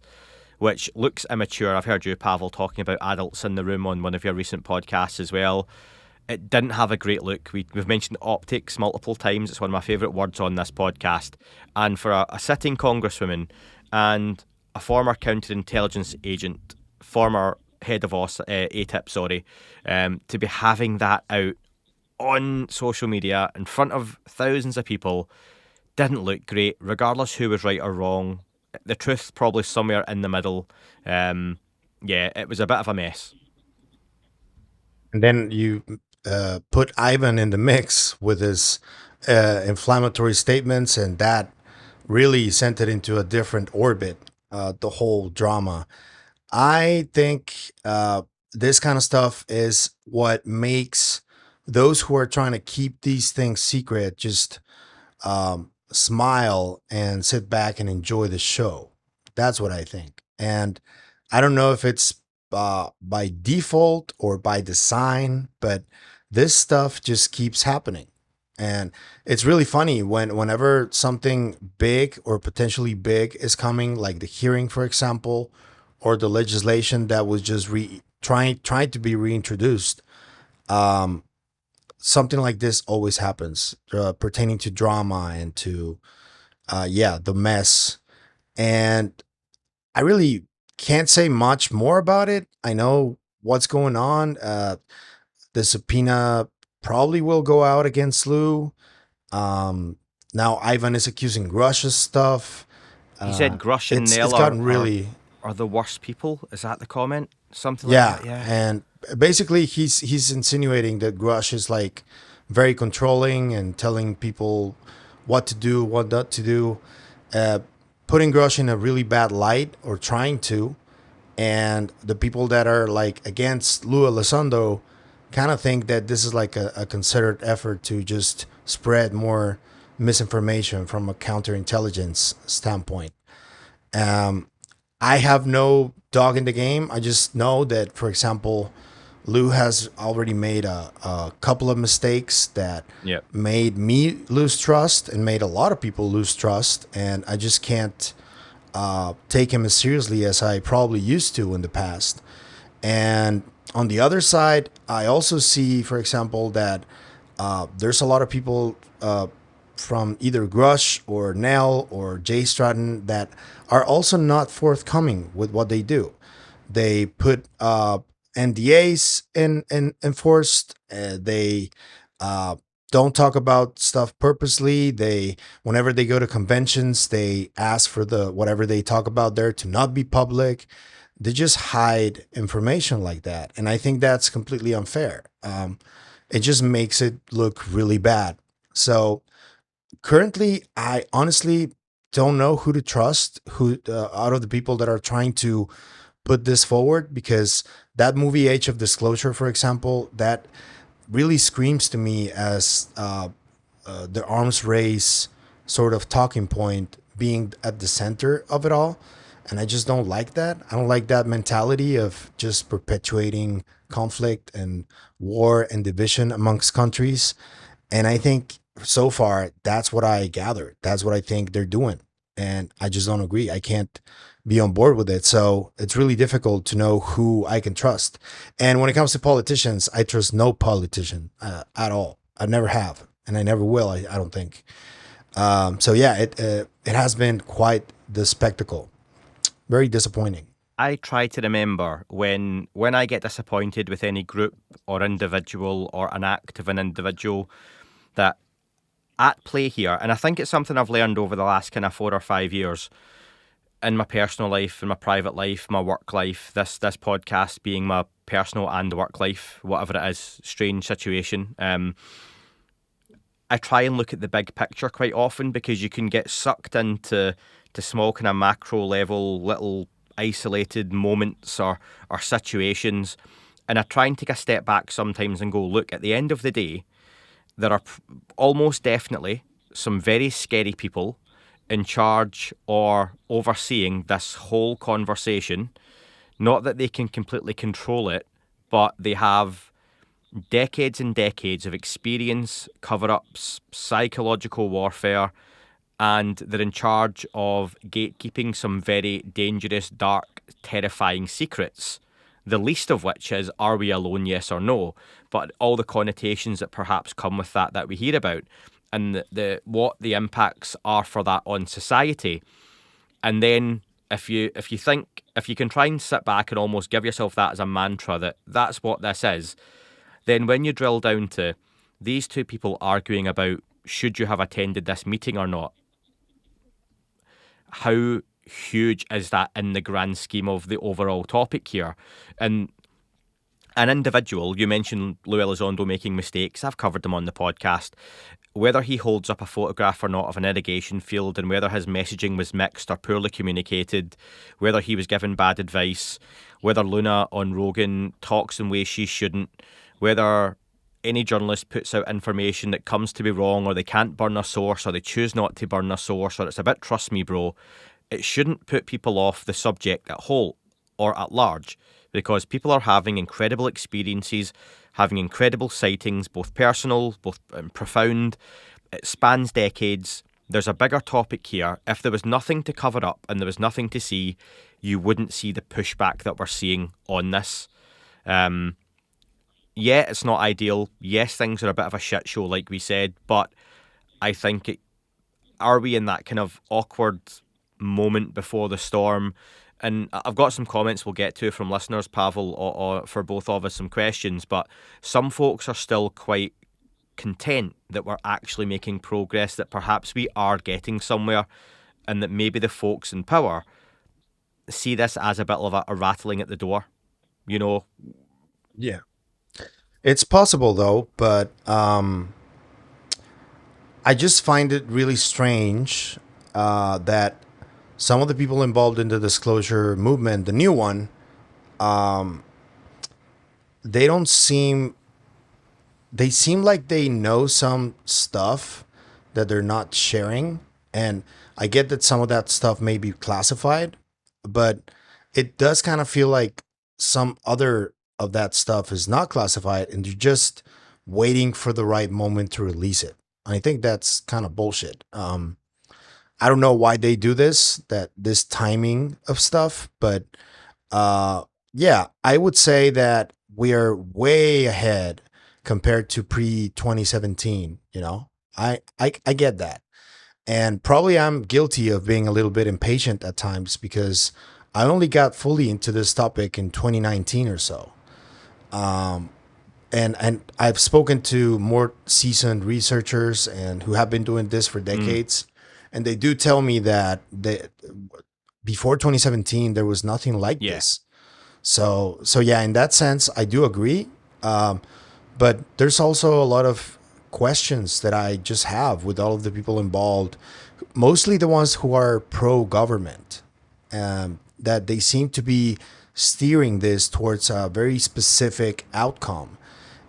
which looks immature. I've heard you, Pavel, talking about adults in the room on one of your recent podcasts as well. It didn't have a great look. We've mentioned optics multiple times. It's one of my favourite words on this podcast. And for a sitting congresswoman and a former counterintelligence agent, former head of ATIP, to be having that out on social media in front of thousands of people didn't look great, regardless who was right or wrong. The truth's probably somewhere in the middle. It was a bit of a mess. And then you put Ivan in the mix with his inflammatory statements, and that really sent it into a different orbit, the whole drama. I think this kind of stuff is what makes those who are trying to keep these things secret just smile and sit back and enjoy the show. That's what I think. And I don't know if it's by default or by design, but this stuff just keeps happening. And it's really funny whenever something big or potentially big is coming, like the hearing, for example, or the legislation that was just trying to be reintroduced. Something like this always happens pertaining to drama and to the mess. And I really can't say much more about it. I know what's going on. The subpoena probably will go out against Lou. Now Ivan is accusing Grush's stuff. He said Grush and Nell are the worst people. Is that the comment? Something like that. Yeah. And basically he's insinuating that Grush is like very controlling and telling people what to do, what not to do, uh, putting Grush in a really bad light or trying to. And the people that are like against Lou Elizondo kind of think that this is like a concerted effort to just spread more misinformation from a counterintelligence standpoint. Um, I have no dog in the game. I just know that, for example, Lou has already made a couple of mistakes that Yeah. made me lose trust and made a lot of people lose trust. And I just can't take him as seriously as I probably used to in the past. And on the other side, I also see, for example, that there's a lot of people from either Grush or Nell or Jay Stratton that are also not forthcoming with what they do. They put NDAs in enforced. They uh, don't talk about stuff purposely. They whenever they go to conventions, they ask for the whatever they talk about there to not be public. They just hide information like that, and I think that's completely unfair. It just makes it look really bad. So currently, I honestly don't know who to trust. Who out of the people that are trying to put this forward, because that movie Age of Disclosure, for example, that really screams to me as the arms race sort of talking point being at the center of it all. And I just don't like that. I don't like that mentality of just perpetuating conflict and war and division amongst countries. And I think so far, that's what I gathered. That's what I think they're doing. And I just don't agree. I can't be on board with it. So it's really difficult to know who I can trust. And when it comes to politicians, I trust no politician at all. I never have, and I never will. I don't think. So yeah, it has been quite the spectacle. Very disappointing. I try to remember when I get disappointed with any group or individual or an act of an individual, that at play here, and I think it's something I've learned over the last kind of 4 or 5 years in my personal life, in my private life, my work life, this podcast being my personal and work life, whatever it is, strange situation. I try and look at the big picture quite often, because you can get sucked into small kind of macro level little isolated moments or situations, and I try and take a step back sometimes and go, look, at the end of the day, there are almost definitely some very scary people in charge or overseeing this whole conversation. Not that they can completely control it, but they have decades and decades of experience, cover ups, psychological warfare, and they're in charge of gatekeeping some very dangerous, dark, terrifying secrets. The least of which is, are we alone, yes or no? But all the connotations that perhaps come with that we hear about, and the what the impacts are for that on society. And then if you can try and sit back and almost give yourself that as a mantra, that that's what this is, then when you drill down to these two people arguing about should you have attended this meeting or not, how huge is that in the grand scheme of the overall topic here? And an individual, you mentioned Lou Elizondo making mistakes. I've covered them on the podcast. Whether he holds up a photograph or not of an irrigation field, and whether his messaging was mixed or poorly communicated, whether he was given bad advice, whether Luna on Rogan talks in ways she shouldn't, whether any journalist puts out information that comes to be wrong, or they can't burn a source, or they choose not to burn a source, or it's a bit trust me bro, it shouldn't put people off the subject at whole or at large, because people are having incredible experiences, having incredible sightings, both personal, both profound. It spans decades. There's a bigger topic here. If there was nothing to cover up and there was nothing to see, you wouldn't see the pushback that we're seeing on this. Yeah, it's not ideal. Yes, things are a bit of a shit show, like we said, but I think are we in that kind of awkward moment before the storm? And I've got some comments we'll get to from listeners, Pavel, or for both of us, some questions, but some folks are still quite content that we're actually making progress, that perhaps we are getting somewhere, and that maybe the folks in power see this as a bit of a rattling at the door, you know? Yeah. It's possible though, but I just find it really strange that some of the people involved in the disclosure movement, the new one, they don't seem they seem like they know some stuff that they're not sharing. And I get that some of that stuff may be classified, but it does kind of feel like some other of that stuff is not classified and you're just waiting for the right moment to release it. I think that's kind of bullshit. I don't know why they do this timing of stuff, but uh, yeah, I would say that we are way ahead compared to pre 2017. I get that, and probably I'm guilty of being a little bit impatient at times because I only got fully into this topic in 2019 or so. And I've spoken to more seasoned researchers and who have been doing this for Mm, decades, and they do tell me that before 2017 there was nothing like yeah. this. So yeah, in that sense, I do agree. Um, but there's also a lot of questions that I just have with all of the people involved, mostly the ones who are pro government, that they seem to be steering this towards a very specific outcome.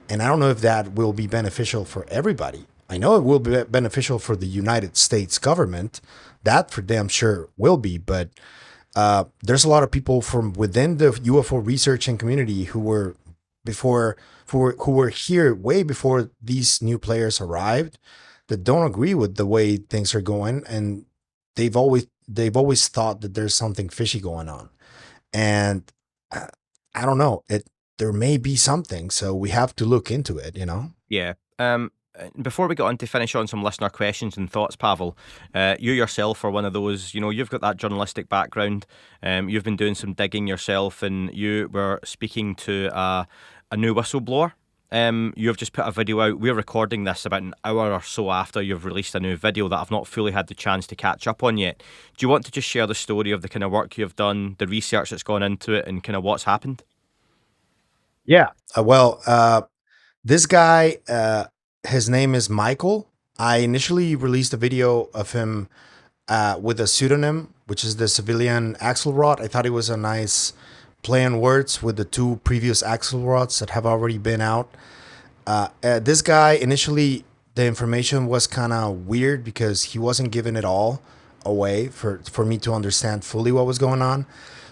And I don't know if that will be beneficial for everybody. I know it will be beneficial for the United States government. That for damn sure will be. But there's a lot of people from within the UFO researching community who were before who were here way before these new players arrived that don't agree with the way things are going, and they've always thought that there's something fishy going on. And uh, I don't know, it there may be something, so we have to look into it. Yeah. Before we get on to finish on some listener questions and thoughts, Pavel, you yourself are one of those, you've got that journalistic background. You've been doing some digging yourself and you were speaking to a new whistleblower. You've just put a video out. We're recording this about an hour or so after you've released a new video that I've not fully had the chance to catch up on yet. Do you want to just share the story of the kind of work you've done, the research that's gone into it, and kind of what's happened? Yeah. This guy, his name is Michael. I initially released a video of him with a pseudonym, which is the civilian Axelrod. I thought it was a nice play on words with the two previous Axelrods that have already been out. This guy, initially, the information was kind of weird because he wasn't giving it all away for me to understand fully what was going on.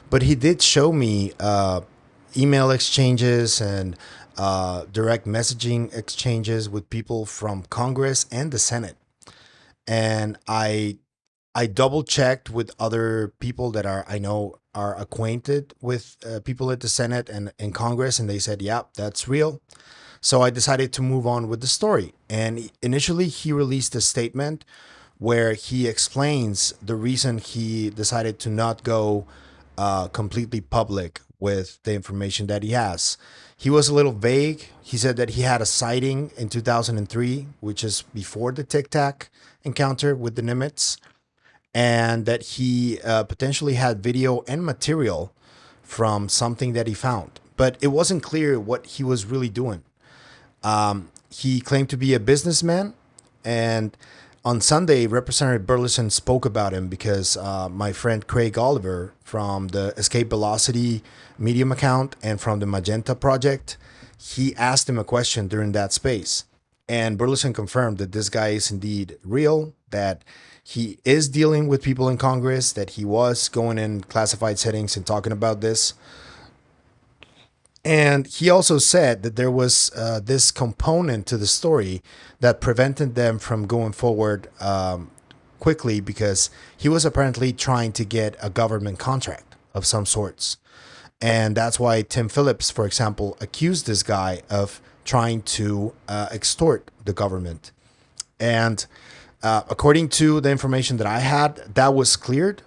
But he did show me email exchanges and direct messaging exchanges with people from Congress and the Senate. And I double checked with other people that I know are acquainted with people at the Senate and in Congress, and they said, "Yeah, that's real." So I decided to move on with the story. And initially, he released a statement where he explains the reason he decided to not go completely public with the information that he has. He was a little vague. He said that he had a sighting in 2003, which is before the Tic Tac encounter with the Nimitz, and that he potentially had video and material from something that he found. But it wasn't clear what he was really doing. He claimed to be a businessman, and on Sunday, Representative Burleson spoke about him because my friend Craig Oliver from the Escape Velocity Medium account and from the Magenta Project, he asked him a question during that space. And Burleson confirmed that this guy is indeed real, that he is dealing with people in Congress, that he was going in classified settings and talking about this. And he also said that there was this component to the story that prevented them from going forward quickly because he was apparently trying to get a government contract of some sorts. And that's why Tim Phillips, for example, accused this guy of trying to extort the government. And according to the information that I had, that was cleared.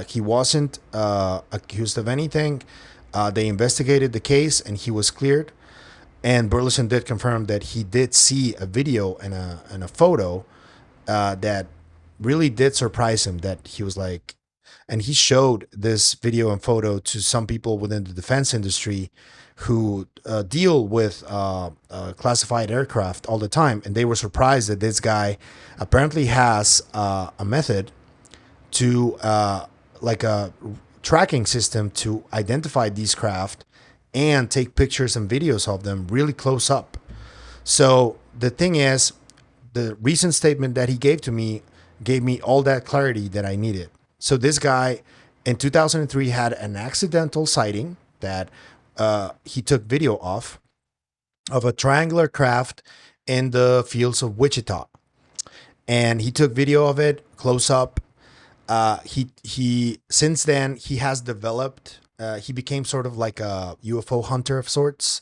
He wasn't accused of anything. They investigated the case and he was cleared. And Burleson did confirm that he did see a video and a photo that really did surprise him. That he was like, and he showed this video and photo to some people within the defense industry who deal with classified aircraft all the time, and they were surprised that this guy apparently has a method to like a tracking system to identify these craft and take pictures and videos of them really close up. So the thing is, the recent statement that he gave to me gave me all that clarity that I needed. So this guy in 2003 had an accidental sighting that he took video of a triangular craft in the fields of Wichita, and he took video of it close up. He since then he has developed. He became sort of like a UFO hunter of sorts,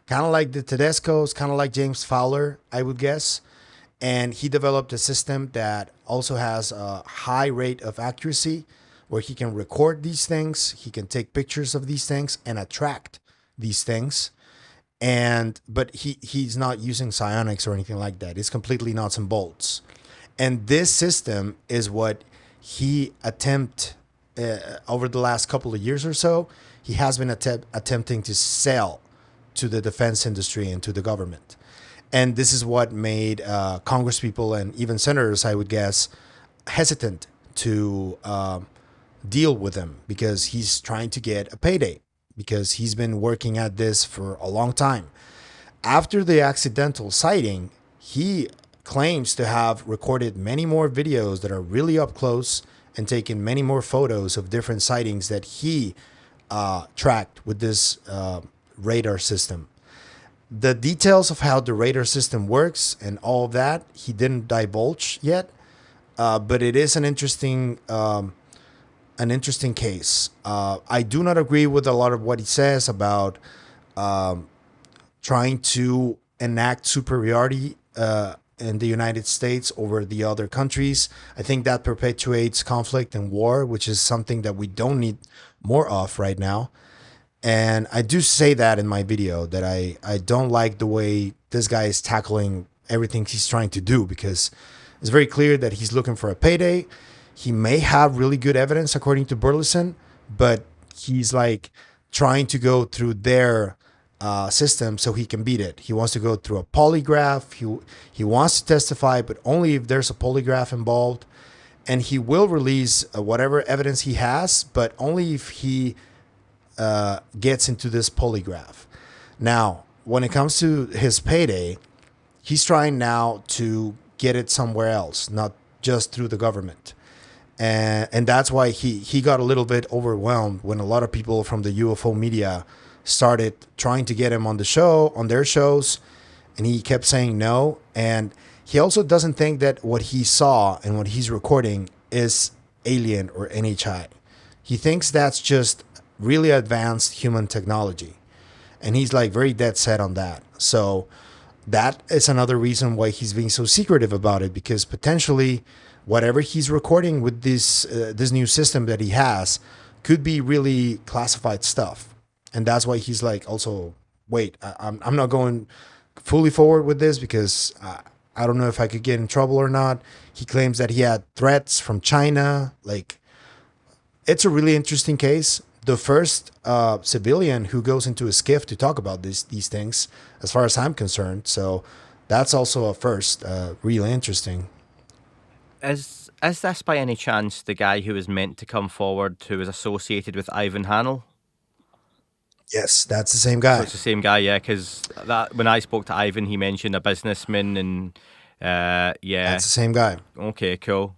kind of like the Tedescos, kind of like James Fowler, I would guess. And he developed a system that also has a high rate of accuracy, where he can record these things, he can take pictures of these things, and attract these things. And but he's not using psionics or anything like that. It's completely nuts and bolts. And this system is what he over the last couple of years or so, he has been attempting to sell to the defense industry and to the government. And this is what made congresspeople and even senators, I would guess, hesitant to deal with him, because he's trying to get a payday, because he's been working at this for a long time. After the accidental sighting, he claims to have recorded many more videos that are really up close and taken many more photos of different sightings that he tracked with this radar system. The details of how the radar system works and all of that, he didn't divulge yet, but it is an interesting case. I do not agree with a lot of what he says about trying to enact superiority in the United States over the other countries. I think that perpetuates conflict and war, which is something that we don't need more of right now. And I do say that in my video, that I don't like the way this guy is tackling everything he's trying to do, because it's very clear that he's looking for a payday. He may have really good evidence according to Burleson, but he's like trying to go through their system so he can beat it. He wants to go through a polygraph. He wants to testify, but only if there's a polygraph involved. And he will release whatever evidence he has, but only if he gets into this polygraph. Now, when it comes to his payday, he's trying now to get it somewhere else, not just through the government. And that's why he got a little bit overwhelmed when a lot of people from the UFO media started trying to get him on the show, on their shows, and he kept saying no. And he also doesn't think that what he saw and what he's recording is alien or NHI. He thinks that's just really advanced human technology. And he's like very dead set on that. So that is another reason why he's being so secretive about it, because potentially whatever he's recording with this new system that he has could be really classified stuff. And that's why he's like, also, wait, I'm not going fully forward with this, because I don't know if I could get in trouble or not. He claims that he had threats from China. Like, it's a really interesting case. The first civilian who goes into a skiff to talk about these things, as far as I'm concerned. So that's also a first, really interesting. Is this by any chance the guy who was meant to come forward, who was associated with Ivan Hanel? Yes, that's the same guy. So it's the same guy, yeah. Because that when I spoke to Ivan, he mentioned a businessman, and yeah, That's the same guy. Okay, cool.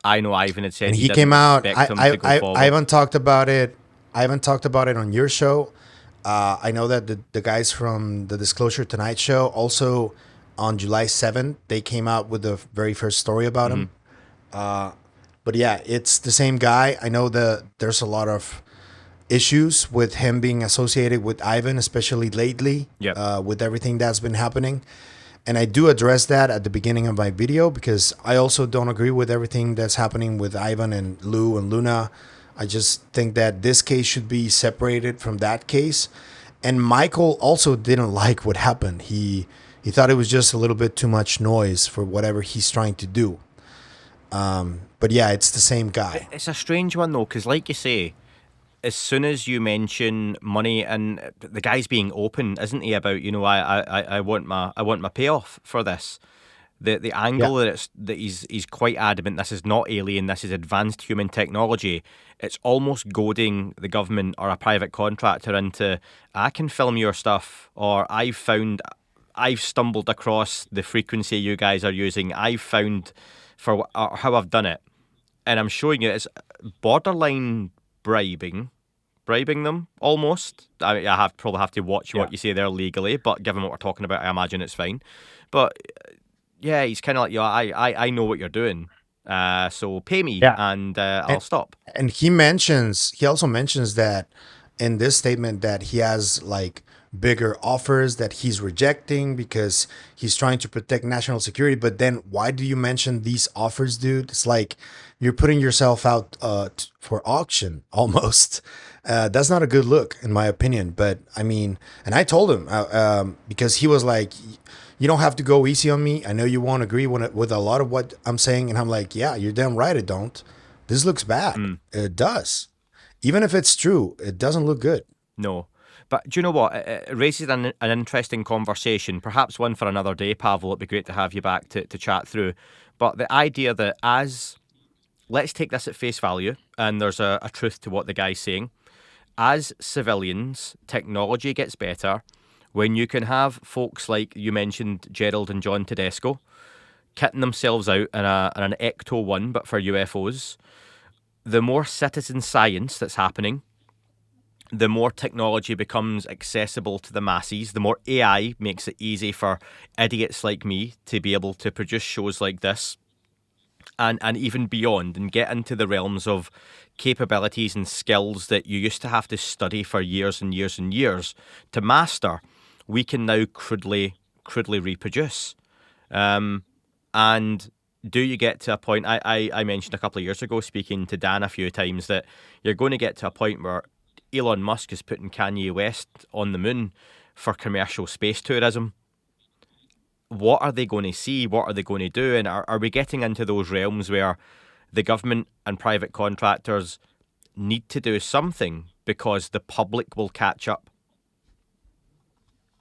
I know Ivan had said And he he didn't came out. expect him to go forward. I haven't talked about it. I haven't talked about it on your show. I know that the guys from the Disclosure Tonight show also on July 7th, they came out with the very first story about him. But yeah, it's the same guy. I know that there's a lot of issues with him being associated with Ivan, especially lately, with everything that's been happening. And I do address that at the beginning of my video, because I also don't agree with everything that's happening with Ivan and Lou and Luna. I just think that this case should be separated from that case. And Michael also didn't like what happened. He thought it was just a little bit too much noise for whatever he's trying to do. But yeah, it's the same guy. It's a strange one, though, because like you say, as soon as you mention money, and the guy's being open, isn't he? About, I want my payoff for this. The Yeah. angle that he's quite adamant this is not alien, this is advanced human technology. It's almost goading the government or a private contractor into, I can film your stuff, or I've stumbled across the frequency you guys are using. I've found or how I've done it, and I'm showing you. It's borderline bribing them almost. I probably have to watch Yeah. what you say there legally, but given what we're talking about, I imagine it's fine. But yeah, he's kind of like, I know what you're doing, so pay me Yeah. and I'll And stop. and he also mentions that in this statement that he has like bigger offers that he's rejecting because he's trying to protect national security. But then why do you mention these offers, dude? It's like you're putting yourself out for auction almost. That's not a good look, in my opinion. But I mean, and I told him because he was like, "You don't have to go easy on me. I know you won't agree with a lot of what I'm saying." And I'm like, "Yeah, you're damn right. I don't. This looks bad. Mm, It does. Even if it's true, it doesn't look good." no. But do you know what? It raises an interesting conversation, perhaps one for another day, Pavel. It'd be great to have you back to chat through. But the idea that, let's take this at face value, and there's a truth to what the guy's saying. As civilians, technology gets better when you can have folks like you mentioned, Gerald and John Tedesco, kitting themselves out in an Ecto 1, but for UFOs. The more citizen science that's happening, the more technology becomes accessible to the masses, the more AI makes it easy for idiots like me to be able to produce shows like this, and even beyond, and get into the realms of capabilities and skills that you used to have to study for years and years and years to master. We can now crudely reproduce. And do you get to a point? I mentioned a couple of years ago, speaking to Dan a few times, that you're going to get to a point where Elon Musk is putting Kanye West on the moon for commercial space tourism. What are they going to see? What are they going to do? And are we getting into those realms where the government and private contractors need to do something because the public will catch up?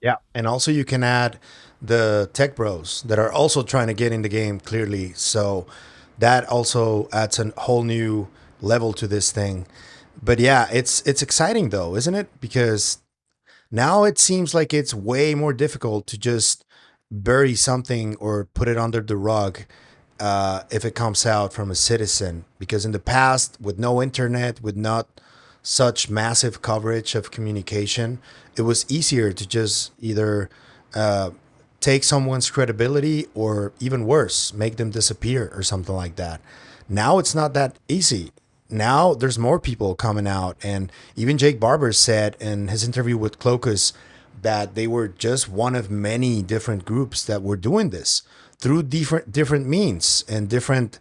Yeah. And also, you can add the tech bros that are also trying to get in the game clearly. So that also adds a whole new level to this thing. But yeah, it's exciting though, isn't it? Because now it seems like it's way more difficult to just bury something or put it under the rug if it comes out from a citizen. Because in the past, with no internet, with not such massive coverage of communication, it was easier to just either uh, take someone's credibility or even worse, make them disappear or something like that. Now it's not that easy. Now there's more people coming out, and even Jake Barber said in his interview with Clokus that they were just one of many different groups that were doing this through different means and different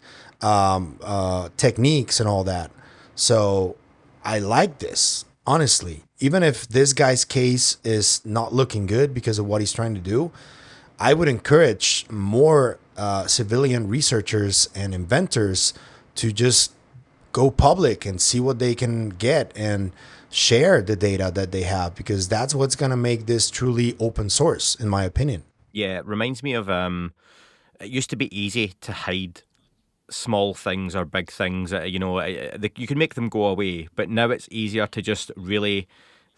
techniques and all that. So I like this, honestly. Even if this guy's case is not looking good because of what he's trying to do, I would encourage more civilian researchers and inventors to just go public and see what they can get and share the data that they have, because that's what's going to make this truly open source, in my opinion. Yeah, it reminds me of it used to be easy to hide small things or big things. You can make them go away, but now it's easier to just really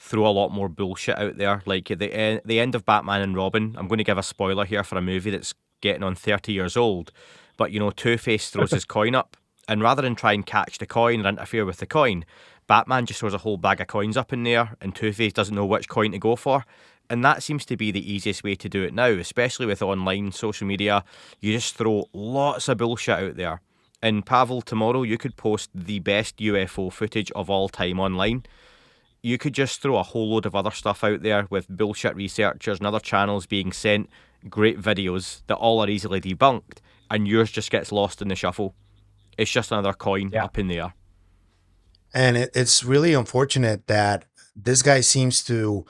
throw a lot more bullshit out there. Like at the end of Batman and Robin, I'm going to give a spoiler here for a movie that's getting on 30 years old, but Two-Face throws his coin up, and rather than try and catch the coin or interfere with the coin, Batman just throws a whole bag of coins up in there, and Two-Face doesn't know which coin to go for. And that seems to be the easiest way to do it now, especially with online social media. You just throw lots of bullshit out there. And Pavel, tomorrow you could post the best UFO footage of all time online. You could just throw a whole load of other stuff out there with bullshit researchers and other channels being sent great videos that all are easily debunked, and yours just gets lost in the shuffle. It's just another coin Yeah. up in the air. And it's really unfortunate that this guy seems to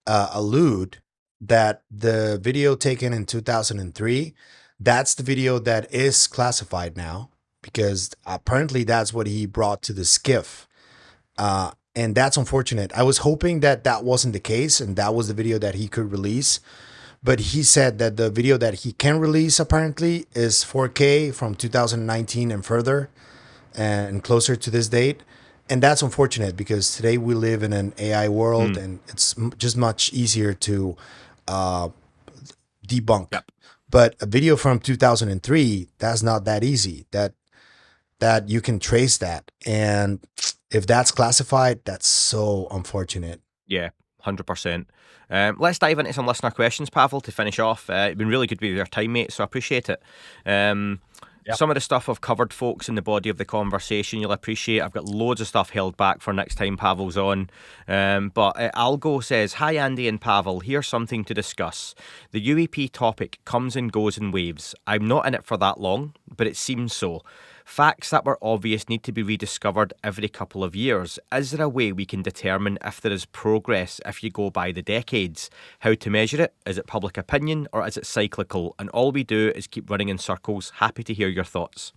allude that the video taken in 2003, that's the video that is classified now, because apparently that's what he brought to the skiff. and that's unfortunate. I was hoping that that wasn't the case and that was the video that he could release, but he said that the video that he can release apparently is 4K from 2019 and further and closer to this date. And that's unfortunate because today we live in an AI world and it's just much easier to uh, debunk. Yep. But a video from 2003, that's not that easy. That you can trace that. And if that's classified, that's so unfortunate. Yeah, 100%. Let's dive into some listener questions, Pavel, to finish off. It's been really good with your time, mate, so I appreciate it. Some of the stuff I've covered, folks, in the body of the conversation, you'll appreciate. I've got loads of stuff held back for next time Pavel's on. But Algo says, "Hi, Andy and Pavel. Here's something to discuss. The UEP topic comes and goes in waves. I'm not in it for that long, but it seems so. Facts that were obvious need to be rediscovered every couple of years. Is there a way we can determine if there is progress if you go by the decades? How to measure it? Is it public opinion or is it cyclical? And all we do is keep running in circles. Happy to hear your thoughts."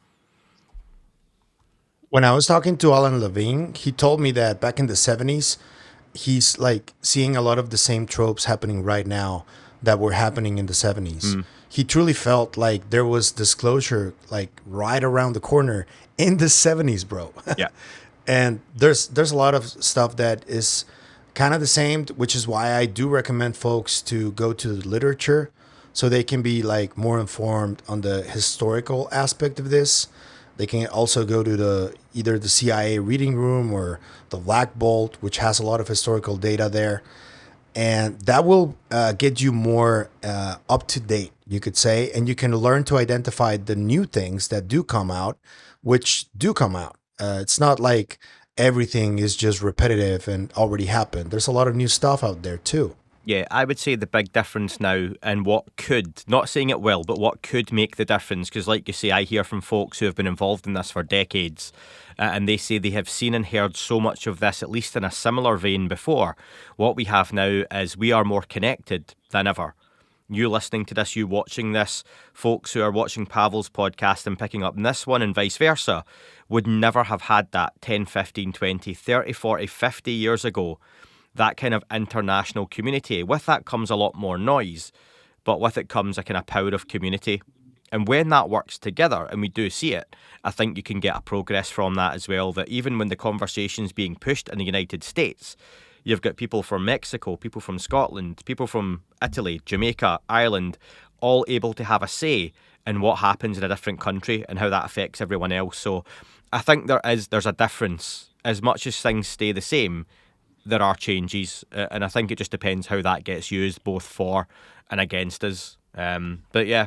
When I was talking to Alan Levine, he told me that back in the 70s, he's like seeing a lot of the same tropes happening right now that were happening in the 70s. He truly felt like there was disclosure like right around the corner in the 70s, bro. Yeah. And there's a lot of stuff that is kind of the same, which is why I do recommend folks to go to the literature so they can be like more informed on the historical aspect of this. They can also go to the either the CIA reading room or the Black Bolt, which has a lot of historical data there, and that will get you more up to date, you could say, and you can learn to identify the new things that do come out, which do come out. It's not like everything is just repetitive and already happened. There's a lot of new stuff out there too. Yeah, I would say the big difference now and what could, not saying it will, but what could make the difference, because like you say, I hear from folks who have been involved in this for decades, and they say they have seen and heard so much of this, at least in a similar vein before. What we have now is we are more connected than ever. You listening to this, you watching this, folks who are watching Pavel's podcast and picking up this one and vice versa, would never have had that 10, 15, 20, 30, 40, 50 years ago. That kind of international community. With that comes a lot more noise, but with it comes a kind of power of community. And when that works together, and we do see it, I think you can get a progress from that as well, that even when the conversation's being pushed in the United States, you've got people from Mexico, people from Scotland, people from Italy, Jamaica, Ireland, all able to have a say in what happens in a different country and how that affects everyone else. So I think there's a difference. As much as things stay the same, there are changes, and I think it just depends how that gets used, both for and against us. But yeah,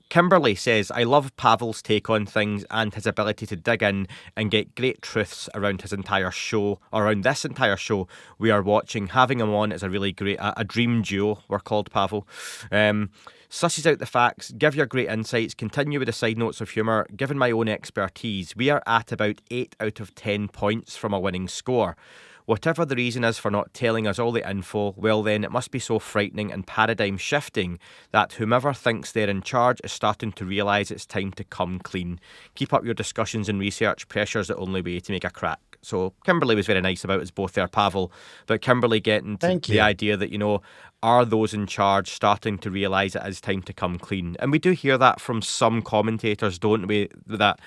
Kimberly says, "I love Pavel's take on things and his ability to dig in and get great truths around his entire show, around this entire show we are watching. Having him on is a really great, a dream duo, we're called, Pavel. Susses out the facts, give your great insights, continue with the side notes of humour. Given my own expertise, we are at about 8 out of 10 points from a winning score. Whatever the reason is for not telling us all the info, well then it must be so frightening and paradigm shifting that whomever thinks they're in charge is starting to realise it's time to come clean. Keep up your discussions and research. Pressure's the only way to make a crack." So Kimberly was very nice about us both there, Pavel. But Kimberly getting to the idea that, are those in charge starting to realise it is time to come clean? And we do hear that from some commentators, don't we? That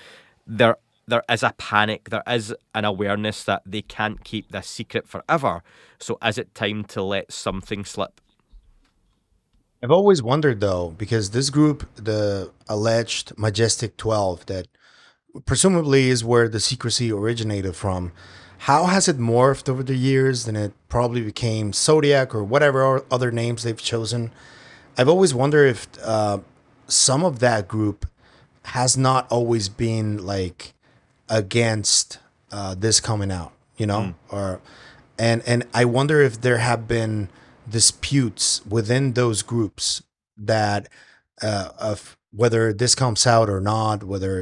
there is a panic, there is an awareness that they can't keep this secret forever. So is it time to let something slip? I've always wondered though, because this group, the alleged Majestic 12, that presumably is where the secrecy originated from, how has it morphed over the years? And it probably became Zodiac or whatever other names they've chosen. I've always wondered if some of that group has not always been like against this coming out, or and I wonder if there have been disputes within those groups that of whether this comes out or not, whether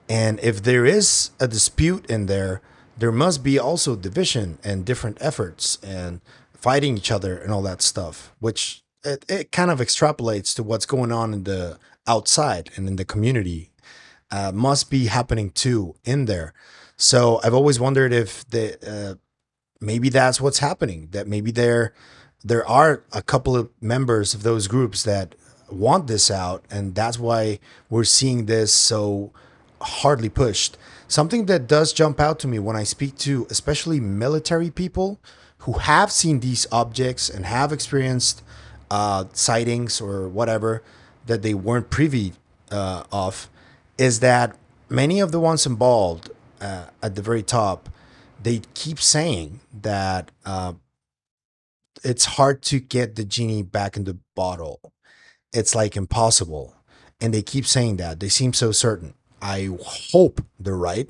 and if there is a dispute in there, there must be also division and different efforts and fighting each other and all that stuff, which it kind of extrapolates to what's going on in the outside and in the community. Must be happening too in there. So I've always wondered if maybe that's what's happening. That maybe there are a couple of members of those groups that want this out, and that's why we're seeing this so hardly pushed. Something that does jump out to me when I speak to especially military people who have seen these objects and have experienced sightings or whatever that they weren't privy of, is that many of the ones involved at the very top, they keep saying that it's hard to get the genie back in the bottle. It's like impossible. And they keep saying that. They seem so certain. I hope they're right.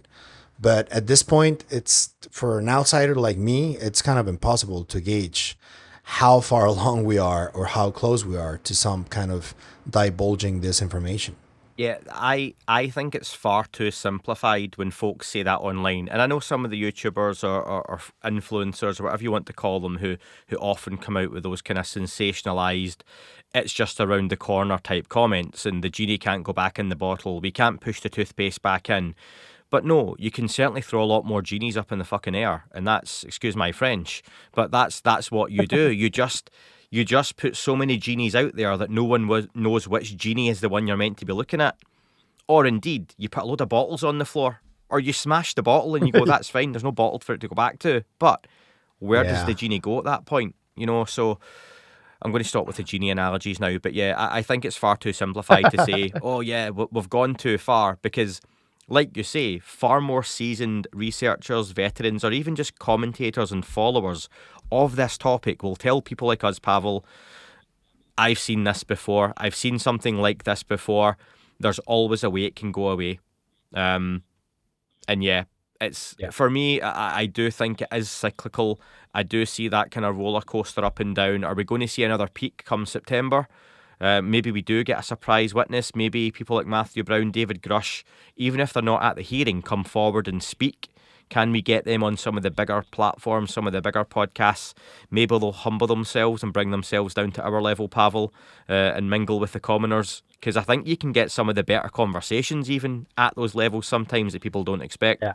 But at this point, it's for an outsider like me, it's kind of impossible to gauge how far along we are or how close we are to some kind of divulging this information. Yeah, I think it's far too simplified when folks say that online. And I know some of the YouTubers or influencers or whatever you want to call them who often come out with those kind of sensationalized, it's just around the corner type comments and the genie can't go back in the bottle. We can't push the toothpaste back in. But no, you can certainly throw a lot more genies up in the fucking air, and that's, excuse my French, but that's what you do. You just put so many genies out there that no one knows which genie is the one you're meant to be looking at. Or indeed, you put a load of bottles on the floor, or you smash the bottle and you go, that's fine, there's no bottle for it to go back to. But where does the Yeah. genie go at that point? So I'm going to stop with the genie analogies now. But yeah, I think it's far too simplified to say, oh yeah, we've gone too far, because like you say, far more seasoned researchers, veterans, or even just commentators and followers of this topic will tell people like us, Pavel, I've seen this before. I've seen something like this before. There's always a way it can go away. Um, and yeah, it's Yeah. for me, I do think it is cyclical. I do see that kind of roller coaster up and down. Are we going to see another peak come September? Maybe we do get a surprise witness. Maybe people like Matthew Brown, David Grush, even if they're not at the hearing, come forward and speak. Can we get them on some of the bigger platforms, some of the bigger podcasts? Maybe they'll humble themselves and bring themselves down to our level, Pavel, and mingle with the commoners. Because I think you can get some of the better conversations even at those levels sometimes that people don't expect. Yeah.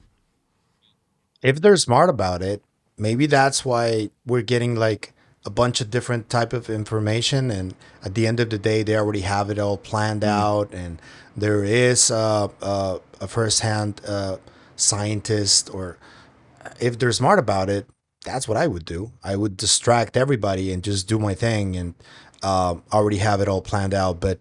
If they're smart about it, maybe that's why we're getting like a bunch of different type of information, and at the end of the day they already have it all planned Mm. out, and there is a first-hand scientist, or if they're smart about it, that's what I would do. I would distract everybody and just do my thing, and already have it all planned out. But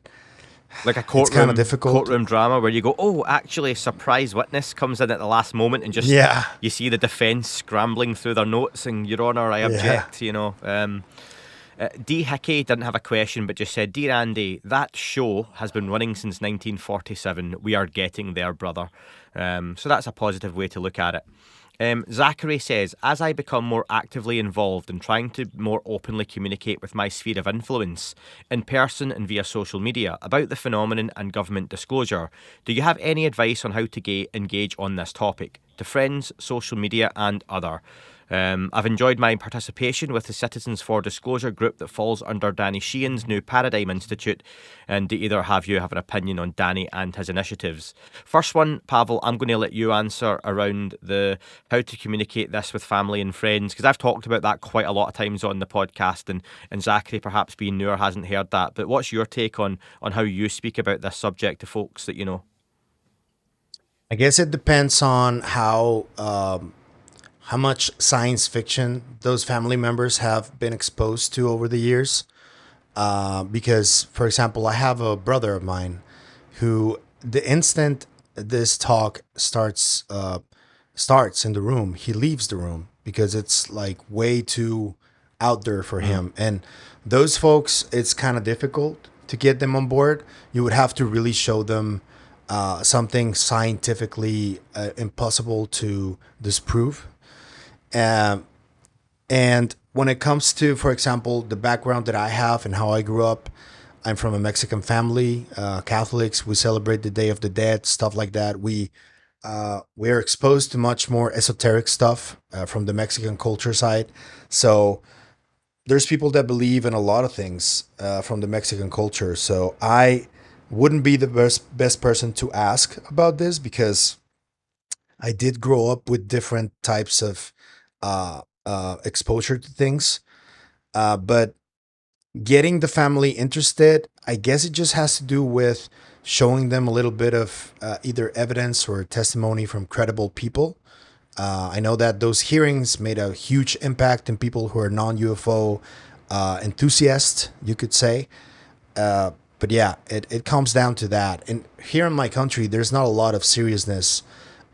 Like a it's kind of courtroom difficult. courtroom drama where you go, oh, actually, a surprise witness comes in at the last moment, and just Yeah. you see the defence scrambling through their notes, and Your Honour, I Yeah. object. D. Hickey didn't have a question, but just said, Dear Andy, that show has been running since 1947. We are getting there, brother. So that's a positive way to look at it. Zachary says, as I become more actively involved in trying to more openly communicate with my sphere of influence, in person and via social media, about the phenomenon and government disclosure, do you have any advice on how to engage on this topic? To friends, social media, and other. I've enjoyed my participation with the Citizens for Disclosure group that falls under Danny Sheehan's new Paradigm Institute, and do either have you have an opinion on Danny and his initiatives? First one, Pavel, I'm going to let you answer around the how to communicate this with family and friends, because I've talked about that quite a lot of times on the podcast, and Zachary, perhaps being newer, hasn't heard that. But what's your take on how you speak about this subject to folks that you know? I guess it depends on how much science fiction those family members have been exposed to over the years. Because, for example, I have a brother of mine who, the instant this talk starts in the room, he leaves the room because it's like way too out there for Mm. him. And those folks, it's kind of difficult to get them on board. You would have to really show them something scientifically impossible to disprove. Um, and when it comes to, for example, the background that I have and how I grew up, I'm from a Mexican family, Catholics. We celebrate the Day of the Dead, stuff like that. We're exposed to much more esoteric stuff from the Mexican culture side. So there's people that believe in a lot of things from the Mexican culture. So I wouldn't be the best person to ask about this because I did grow up with different types of exposure to things, but getting the family interested, I guess it just has to do with showing them a little bit of either evidence or testimony from credible people. I know that those hearings made a huge impact in people who are non UFO enthusiasts, you could say. Uh, but yeah, it comes down to that. And here in my country, there's not a lot of seriousness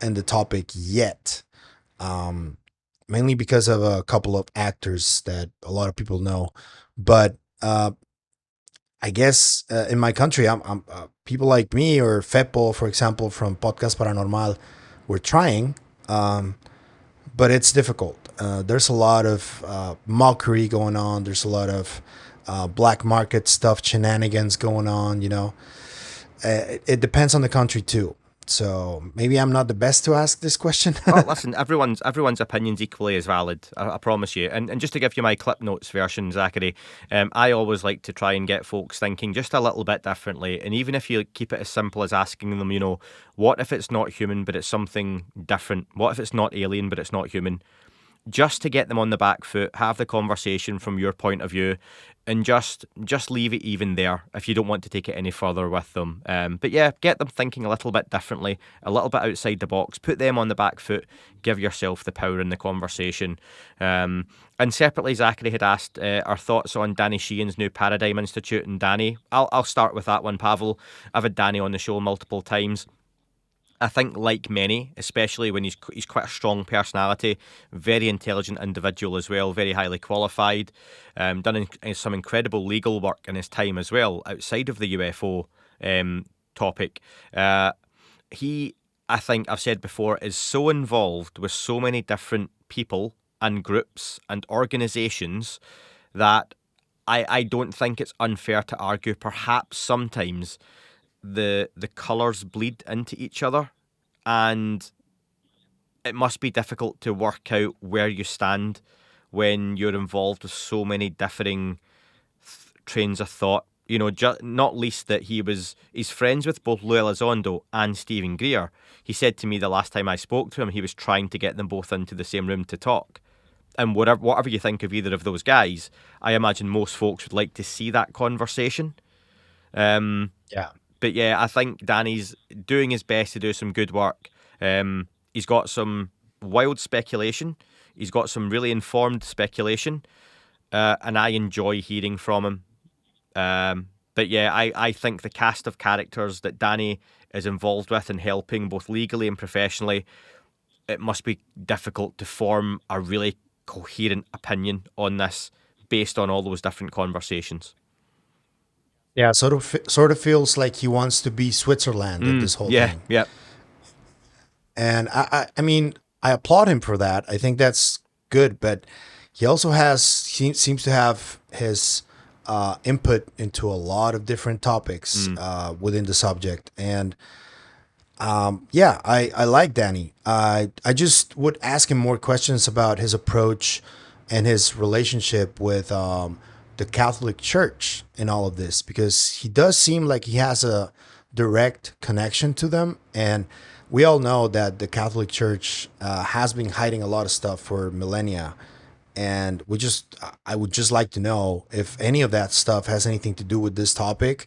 in the topic yet, um, mainly because of a couple of actors that a lot of people know. But I guess in my country, people like me or Fepo, for example, from Podcast Paranormal, we're trying, um, but it's difficult. There's a lot of mockery going on. There's a lot of black market stuff, shenanigans going on. It depends on the country too. So maybe I'm not the best to ask this question. Well, listen, everyone's opinion's equally as valid. I promise you. And just to give you my clip notes version, Zachary, I always like to try and get folks thinking just a little bit differently. And even if you keep it as simple as asking them, what if it's not human but it's something different? What if it's not alien but it's not human? Just to get them on the back foot, have the conversation from your point of view, and just leave it even there if you don't want to take it any further with them. But yeah, get them thinking a little bit differently, a little bit outside the box. Put them on the back foot. Give yourself the power in the conversation. And separately, Zachary had asked our thoughts on Danny Sheehan's new Paradigm Institute. And Danny, I'll start with that one, Pavel. I've had Danny on the show multiple times. I think, like many, especially when he's quite a strong personality, very intelligent individual as well, very highly qualified, done some incredible legal work in his time as well, outside of the UFO topic. He, I think I've said before, is so involved with so many different people and groups and organisations that I don't think it's unfair to argue perhaps sometimes the colours bleed into each other, and it must be difficult to work out where you stand when you're involved with so many differing trains of thought. Not least that he's friends with both Lou Elizondo and Stephen Greer. He said to me the last time I spoke to him, he was trying to get them both into the same room to talk. And whatever you think of either of those guys, I imagine most folks would like to see that conversation. Yeah. But yeah, I think Danny's doing his best to do some good work. He's got some wild speculation. He's got some really informed speculation. And I enjoy hearing from him. But yeah, I think the cast of characters that Danny is involved with and helping both legally and professionally, it must be difficult to form a really coherent opinion on this based on all those different conversations. Yeah, sort of feels like he wants to be Switzerland in this whole Yeah, thing. yeah. And I mean, I applaud him for that. I think that's good, but he also seems to have his input into a lot of different topics within the subject. And yeah, I like Danny. I just would ask him more questions about his approach and his relationship with the Catholic Church in all of this, because he does seem like he has a direct connection to them. And we all know that the Catholic Church has been hiding a lot of stuff for millennia. And I would just like to know if any of that stuff has anything to do with this topic.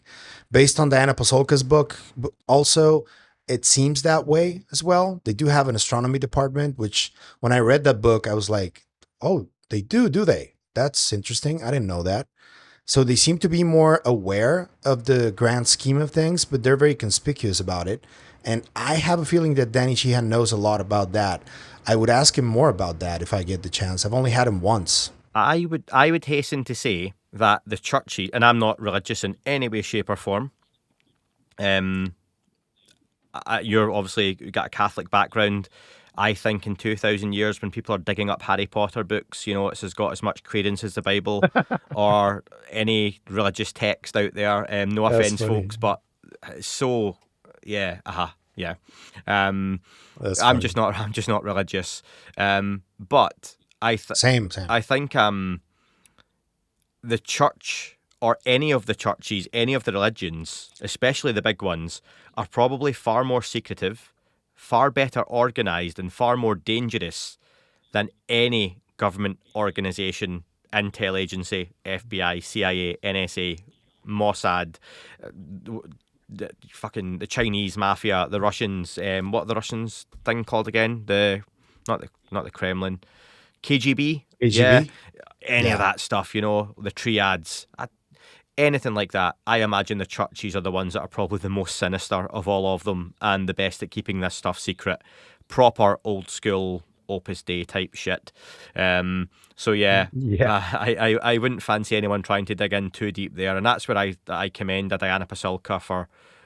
Based on Diana Pasolka's book, also, it seems that way as well. They do have an astronomy department, which when I read that book, I was like, oh, they do they? That's interesting. I didn't know that. So they seem to be more aware of the grand scheme of things, but they're very conspicuous about it. And I have a feeling that Danny Sheehan knows a lot about that. I would ask him more about that if I get the chance. I've only had him once. I would hasten to say that the churchy, and I'm not religious in any way, shape, or form. You're obviously got a Catholic background. I think in 2,000 years, when people are digging up Harry Potter books, it's has got as much credence as the Bible or any religious text out there. No That's offense, funny. folks, but so yeah, yeah. That's I'm funny. just not. I'm just not religious. But Same. I think the church or any of the churches, any of the religions, especially the big ones, are probably far more secretive, far better organized and far more dangerous than any government organization, intel agency, FBI, CIA, NSA, Mossad, the Chinese mafia, the Russians. What the Russians thing called again? Not the Kremlin, KGB. Yeah, AGB? any of Yeah. that stuff. The triads. Anything like that. I imagine the churches are the ones that are probably the most sinister of all of them and the best at keeping this stuff secret. Proper old school Opus Dei type shit. So yeah, Yeah. I wouldn't fancy anyone trying to dig in too deep there, and that's where I commend Diana Pasulka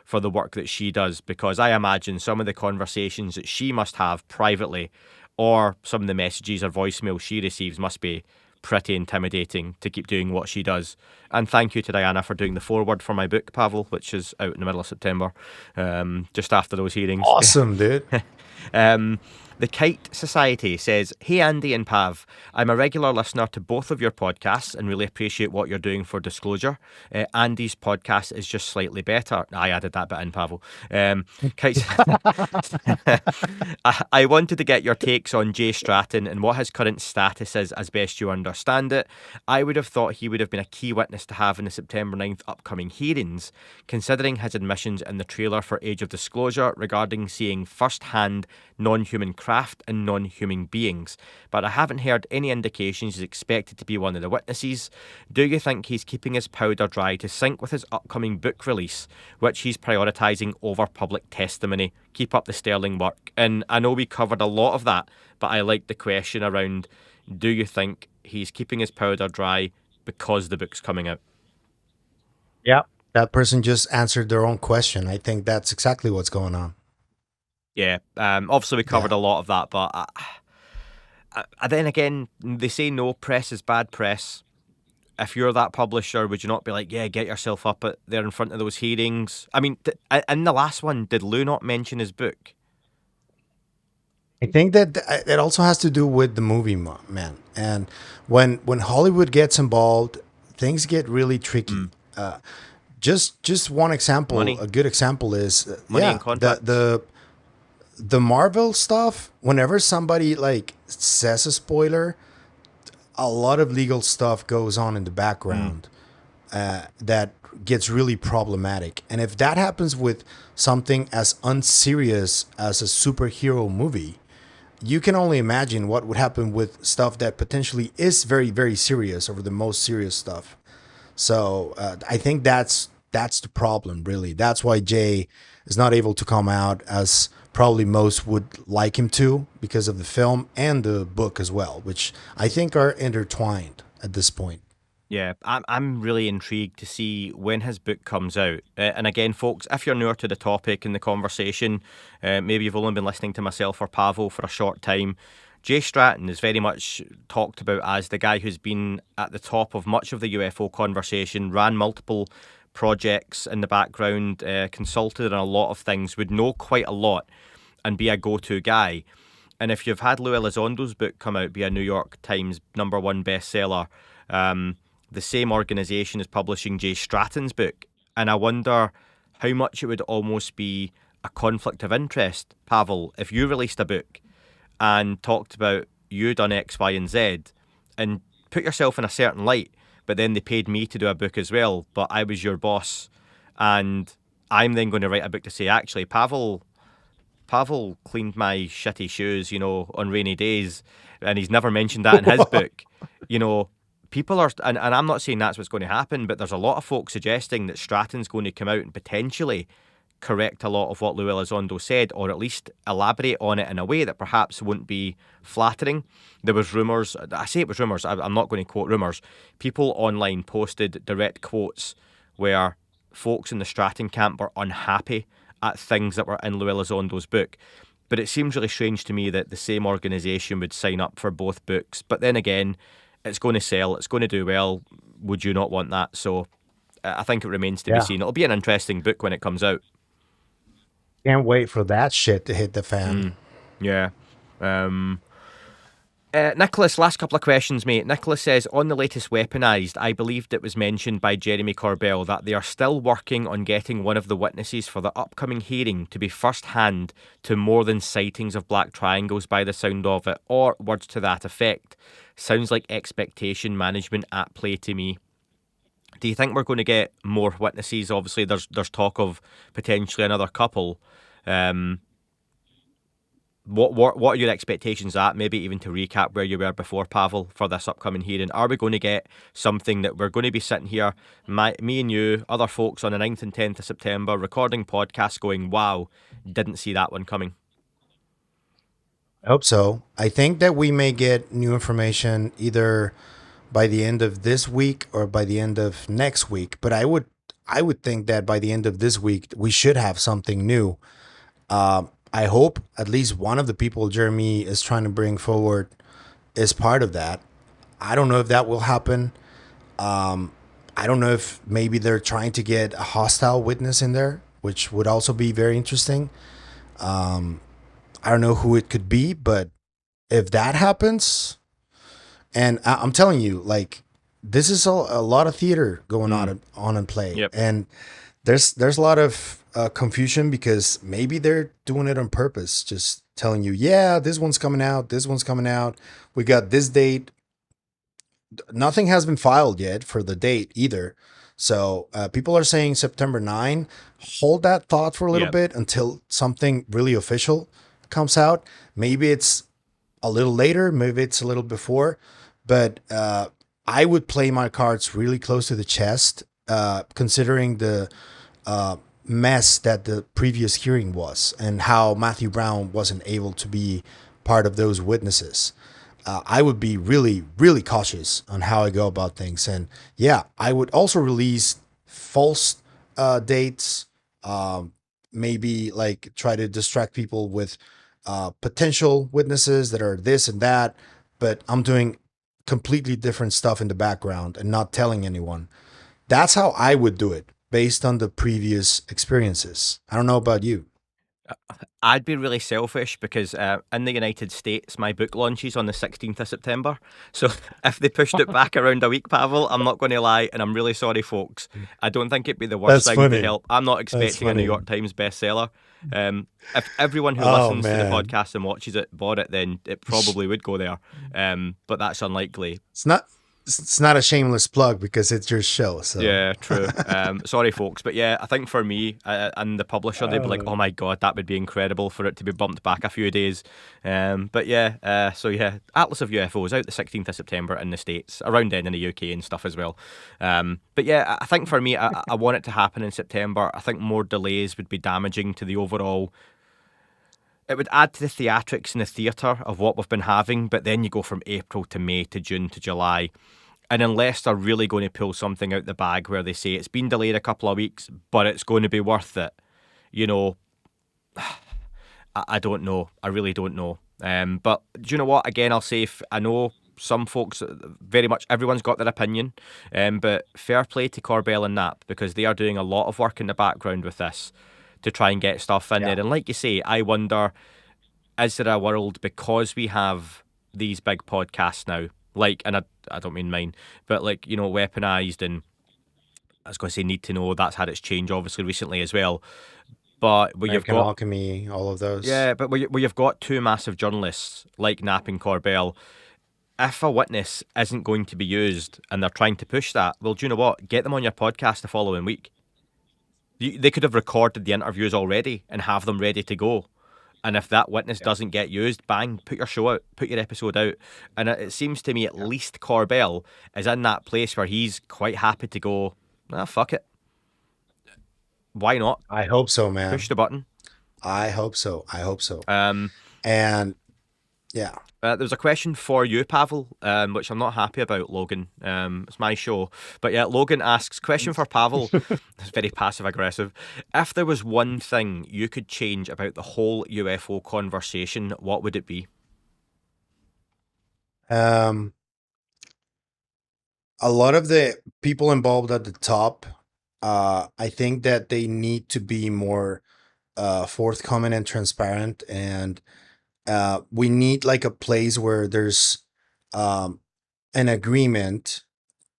for the work that she does, because I imagine some of the conversations that she must have privately, or some of the messages or voicemail she receives, must be pretty intimidating to keep doing what she does. And thank you to Diana for doing the foreword for my book, Pavel, which is out in the middle of September, just after those hearings. Awesome, dude. The Kite Society says, "Hey Andy and Pav, I'm a regular listener to both of your podcasts and really appreciate what you're doing for disclosure. Andy's podcast is just slightly better." I added that bit in, Pavel. Kite I wanted to get your takes on Jay Stratton and what his current status is as best you understand it. I would have thought he would have been a key witness to have in the September 9th upcoming hearings, considering his admissions in the trailer for Age of Disclosure regarding seeing first-hand non-human craft and non-human beings, but I haven't heard any indications he's expected to be one of the witnesses. Do you think he's keeping his powder dry to sync with his upcoming book release, which he's prioritising over public testimony? Keep up the sterling work. And I know we covered a lot of that, but I like the question around, do you think he's keeping his powder dry because the book's coming out? Yeah. That person just answered their own question. I think that's exactly what's going on. Yeah, obviously we covered a lot of that, but then again, they say no press is bad press. If you're that publisher, would you not be like, yeah, get yourself up there in front of those hearings? I mean, in the last one, did Lou not mention his book? I think that it also has to do with the movie, man. And when Hollywood gets involved, things get really tricky. Just one example, Money. a good example is Money and contracts. The Marvel stuff. Whenever somebody like says a spoiler, a lot of legal stuff goes on in the background that gets really problematic. And if that happens with something as unserious as a superhero movie, you can only imagine what would happen with stuff that potentially is very, very serious, over the most serious stuff. So I think that's the problem, really. That's why Jay is not able to come out as probably most would like him to, because of the film and the book as well, which I think are intertwined at this point. Yeah, I'm really intrigued to see when his book comes out. And again, folks, if you're newer to the topic and the conversation, maybe you've only been listening to myself or Pavel for a short time, Jay Stratton is very much talked about as the guy who's been at the top of much of the UFO conversation, ran multiple projects in the background, consulted on a lot of things, would know quite a lot and be a go-to guy. And if you've had Lou Elizondo's book come out, be a New York Times #1 bestseller, the same organisation is publishing Jay Stratton's book. And I wonder how much it would almost be a conflict of interest, Pavel, if you released a book and talked about you done X, Y, and Z and put yourself in a certain light, but then they paid me to do a book as well, but I was your boss, and I'm then going to write a book to say, actually, Pavel cleaned my shitty shoes, on rainy days, and he's never mentioned that in his book. People are, and I'm not saying that's what's going to happen, but there's a lot of folks suggesting that Stratton's going to come out and potentially correct a lot of what Lou Elizondo said, or at least elaborate on it in a way that perhaps won't be flattering. There was rumours, I say it was rumours, I'm not going to quote rumours. People online posted direct quotes where folks in the Stratton camp were unhappy at things that were in Lou Elizondo's book. But it seems really strange to me that the same organisation would sign up for both books. But then again, it's going to sell, it's going to do well. Would you not want that? So I think it remains to be seen. It'll be an interesting book when it comes out. Can't wait for that shit to hit the fan. Yeah. Nicholas, last couple of questions, mate. Nicholas says, on the latest Weaponized, I believed it was mentioned by Jeremy Corbell that they are still working on getting one of the witnesses for the upcoming hearing to be first hand to more than sightings of black triangles by the sound of it, or words to that effect. Sounds like expectation management at play to me. Do you think we're going to get more witnesses? Obviously, there's talk of potentially another couple. Um, what are your expectations at? Maybe even to recap where you were before, Pavel, for this upcoming hearing. Are we going to get something that we're going to be sitting here, me and you, other folks on the 9th and 10th of September, recording podcasts going, wow, didn't see that one coming? I hope so. I think that we may get new information either by the end of this week or by the end of next week. But I would think that by the end of this week we should have something new. I hope at least one of the people Jeremy is trying to bring forward is part of that. I don't know if that will happen. I don't know if maybe they're trying to get a hostile witness in there, which would also be very interesting. I don't know who it could be, but if that happens, and I'm telling you, like this is a lot of theater going on and play, Yep. and there's a lot of confusion because maybe they're doing it on purpose, just telling you, yeah, this one's coming out, this one's coming out. We got this date. Nothing has been filed yet for the date either. So people are saying September 9. Hold that thought for a little Yep. bit until something really official comes out. Maybe it's a little later, maybe it's a little before, but I would play my cards really close to the chest, considering the mess that the previous hearing was and how Matthew Brown wasn't able to be part of those witnesses. I would be really, really cautious on how I go about things. And yeah, I would also release false dates, maybe like try to distract people with potential witnesses that are this and that. But I'm doing completely different stuff in the background and not telling anyone. That's how I would do it based on the previous experiences. I don't know about you. I'd be really selfish because in the United States, my book launches on the 16th of September. So if they pushed it back around a week, Pavel, I'm not going to lie, and I'm really sorry, folks. I don't think it'd be the worst That's thing to funny. help. I'm not That's expecting a New funny. York Times bestseller. If everyone who Oh listens to the man. podcast and watches it bought it, then it probably would go there. But that's unlikely. It's not a shameless plug because it's your show. So Yeah, true. Sorry, folks, but yeah, I think for me and the publisher, they'd be like, "Oh my god, that would be incredible for it to be bumped back a few days." But yeah, so yeah, Atlas of UFOs out the 16th of September in the States, around then in the UK and stuff as well. But yeah, I think for me, I want it to happen in September. I think more delays would be damaging to the overall. It would add to the theatrics and the theatre of what we've been having, but then you go from April to May to June to July. And unless they're really going to pull something out the bag where they say it's been delayed a couple of weeks, but it's going to be worth it, you know, I don't know. I really don't know. But do you know what? Again, I'll say I know some folks, very much everyone's got their opinion, but fair play to Corbell and Knapp because they are doing a lot of work in the background with this to try and get stuff in yeah, there. And like you say, I wonder, is there a world because we have these big podcasts now, like, and I don't mean mine, but like, you know, weaponized and I was going to say need to know that's had its change obviously recently as well. But where you've American got, Alchemy, all of those. yeah, but where you've got two massive journalists like Knapp and Corbell, if a witness isn't going to be used and they're trying to push that, well, do you know what? Get them on your podcast the following week. They could have recorded the interviews already and have them ready to go. And if that witness Yeah, doesn't get used, bang, put your show out, put your episode out. And it seems to me at yeah. least Corbell is in that place where he's quite happy to go, ah, fuck it. Why not? I hope so, Push man. the button. I hope so. I hope so. Um, And yeah, there was a question for you, Pavel, which I'm not happy about, Logan. It's my show. But yeah, Logan asks, question for Pavel. It's very passive aggressive. If there was one thing you could change about the whole UFO conversation, what would it be? um, a lot of the people involved at the top, I think that they need to be more forthcoming and transparent, and we need like a place where there's um, an agreement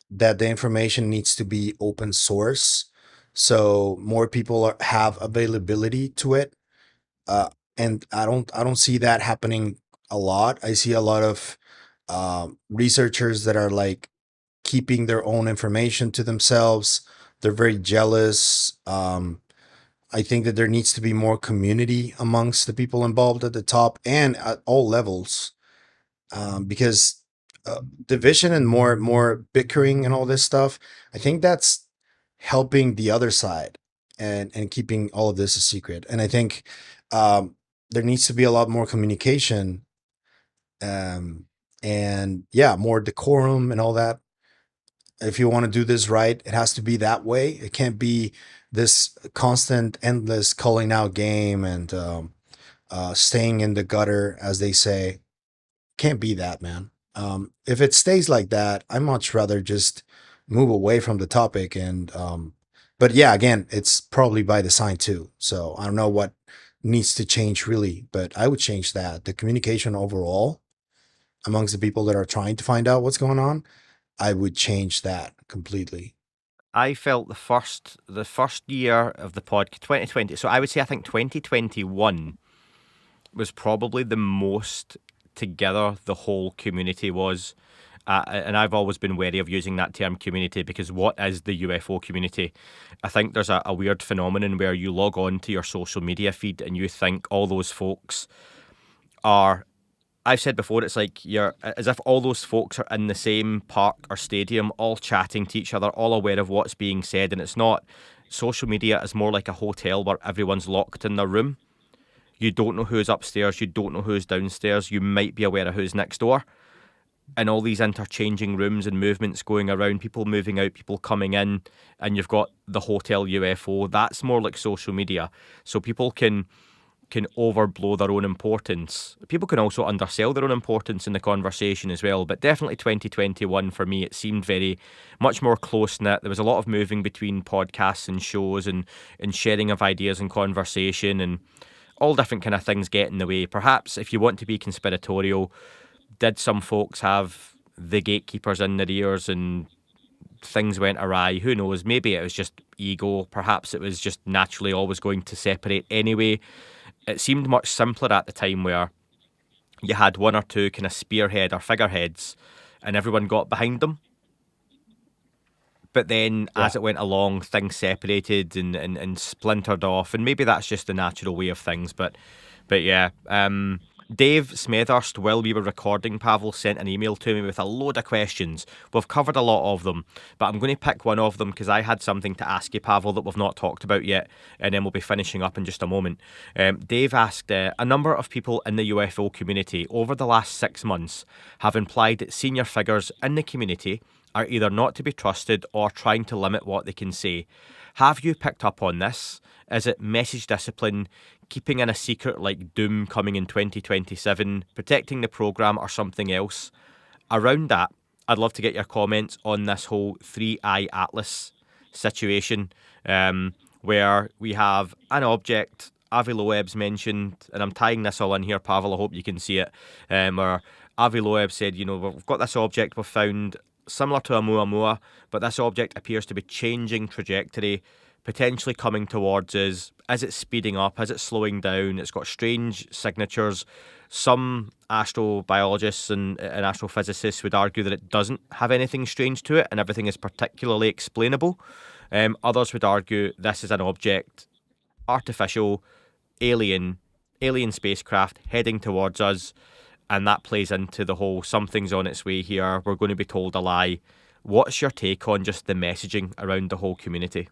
that the information needs to be open source, so more people have availability to it. uh, and I don't see that happening a lot. I see a lot of researchers that are like keeping their own information to themselves. They're very jealous. I think that there needs to be more community amongst the people involved at the top and at all levels, because division and more bickering and all this stuff, I think that's helping the other side and keeping all of this a secret. And I think there needs to be a lot more communication, um, and yeah, more decorum and all that. If you want to do this right, it has to be that way. It can't be this constant, endless calling out game and staying in the gutter, as they say. Can't be that, man. If it stays like that, I much rather just move away from the topic. But yeah, again, it's probably by design too. So I don't know what needs to change really, but I would change that. The communication overall amongst the people that are trying to find out what's going on, I would change that completely. I felt the first year of the pod 2020. So I would say I think 2021 was probably the most together the whole community was. And I've always been wary of using that term community because what is the UFO community? I think there's a weird phenomenon where you log on to your social media feed and you think all those folks are. I've said before, it's like you're as if all those folks are in the same park or stadium, all chatting to each other, all aware of what's being said, and it's not. Social media is more like a hotel where everyone's locked in their room. You don't know who's upstairs, you don't know who's downstairs, you might be aware of who's next door. And all these interchanging rooms and movements going around, people moving out, people coming in, and you've got the hotel UFO. That's more like social media. So people can overblow their own importance. People can also undersell their own importance in the conversation as well. But definitely 2021 for me, it seemed very much more close knit. There was a lot of moving between podcasts and shows and sharing of ideas and conversation and all different kind of things get in the way. Perhaps if you want to be conspiratorial, did some folks have the gatekeepers in their ears and things went awry? Who knows? Maybe it was just ego. Perhaps it was just naturally always going to separate anyway. It seemed much simpler at the time where you had one or two kind of spearhead or figureheads and everyone got behind them. But then Yeah. as it went along, things separated and splintered off. And maybe that's just the natural way of things. But yeah, Dave Smethurst, while we were recording, Pavel sent an email to me with a load of questions. We've covered a lot of them, but I'm going to pick one of them because I had something to ask you, Pavel, that we've not talked about yet, and then we'll be finishing up in just a moment. Dave asked, a number of people in the UFO community over the last 6 months have implied that senior figures in the community are either not to be trusted or trying to limit what they can say. Have you picked up on this? Is it message discipline, keeping in a secret like Doom coming in 2027, protecting the programme, or something else? Around that, I'd love to get your comments on this whole Three Eye Atlas situation, where we have an object. Avi Loeb's mentioned, and I'm tying this all in here, Pavel. I hope you can see it. Where Avi Loeb said, we've got this object we've found similar to a Muamua, but this object appears to be changing trajectory, potentially coming towards us. Is it speeding up? Is it slowing down? It's got strange signatures. Some astrobiologists and astrophysicists would argue that it doesn't have anything strange to it and everything is particularly explainable. Others would argue this is an object, artificial, alien, alien spacecraft heading towards us, and that plays into the whole something's on its way here, we're going to be told a lie. What's your take on just the messaging around the whole community?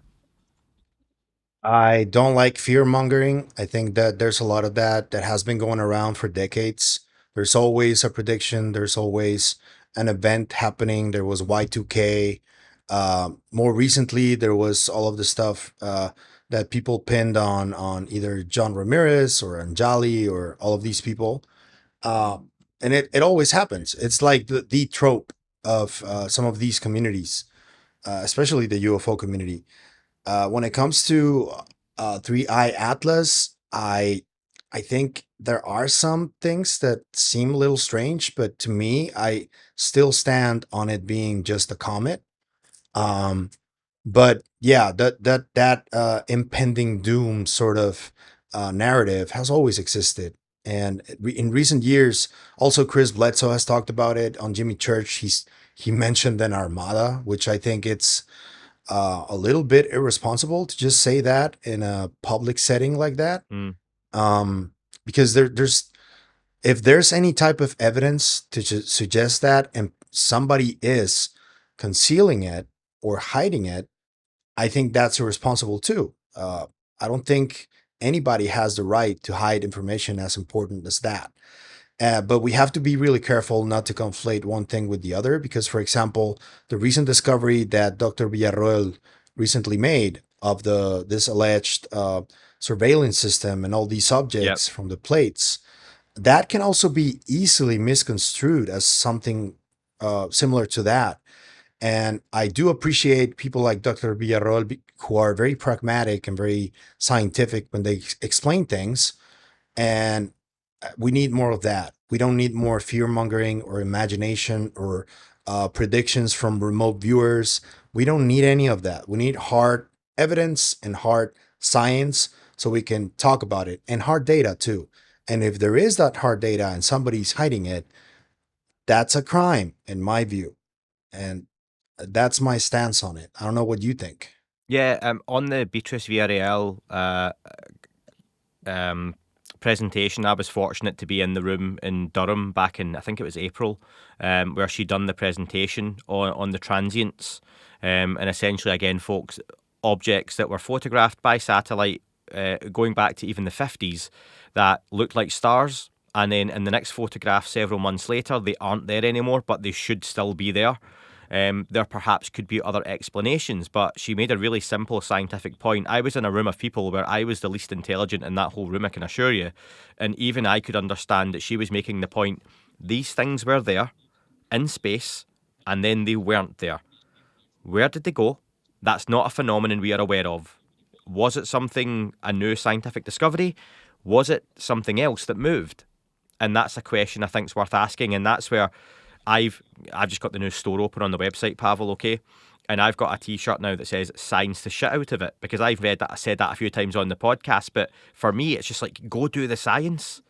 I don't like fear mongering. I think that there's a lot of that has been going around for decades. There's always a prediction, there's always an event happening. There was Y2K. More recently, there was all of the stuff that people pinned on either John Ramirez or Anjali or all of these people. Uh, and it always happens. It's like the trope of some of these communities, especially the UFO community. When it comes to Three Eye Atlas, I I think there are some things that seem a little strange, but to me, I still stand on it being just a comet. Um, but yeah, that impending doom sort of narrative has always existed, and in recent years, also Chris Bledsoe has talked about it on Jimmy Church. He mentioned an armada, which I think it's a little bit irresponsible to just say that in a public setting like that. Mm. Um, because there's if there's any type of evidence to suggest that, and somebody is concealing it or hiding it, I think that's irresponsible too. I don't think anybody has the right to hide information as important as that. But we have to be really careful not to conflate one thing with the other, because, for example, the recent discovery that Dr. Villarroel recently made of this alleged surveillance system and all these Yep. objects from the plates, that can also be easily misconstrued as something similar to that. And I do appreciate people like Dr. Villarroel who are very pragmatic and very scientific when they explain things. And we need more of that. We don't need more fear mongering or imagination or predictions from remote viewers. We don't need any of that. We need hard evidence and hard science so we can talk about it, and hard data too. And if there is that hard data and somebody's hiding it, that's a crime in my view. And that's my stance on it. I don't know what you think. Yeah, on the Beatrice Villarreal um, presentation, I was fortunate to be in the room in Durham back in, I think it was April, where she done the presentation on the transients. And essentially, again, folks, objects that were photographed by satellite going back to even the 50s that looked like stars. And then in the next photograph, several months later, they aren't there anymore, but they should still be there. There perhaps could be other explanations, but she made a really simple scientific point. I was in a room of people where I was the least intelligent in that whole room, I can assure you. And even I could understand that she was making the point these things were there in space and then they weren't there. Where did they go? That's not a phenomenon we are aware of. Was it something, a new scientific discovery? Was it something else that moved? And that's a question I think is worth asking. And that's where I've just got the new store open on the website, Pavel, okay? And I've got a t-shirt now that says science the shit out of it, because I've read that, I said that a few times on the podcast, but for me it's just like, go do the science.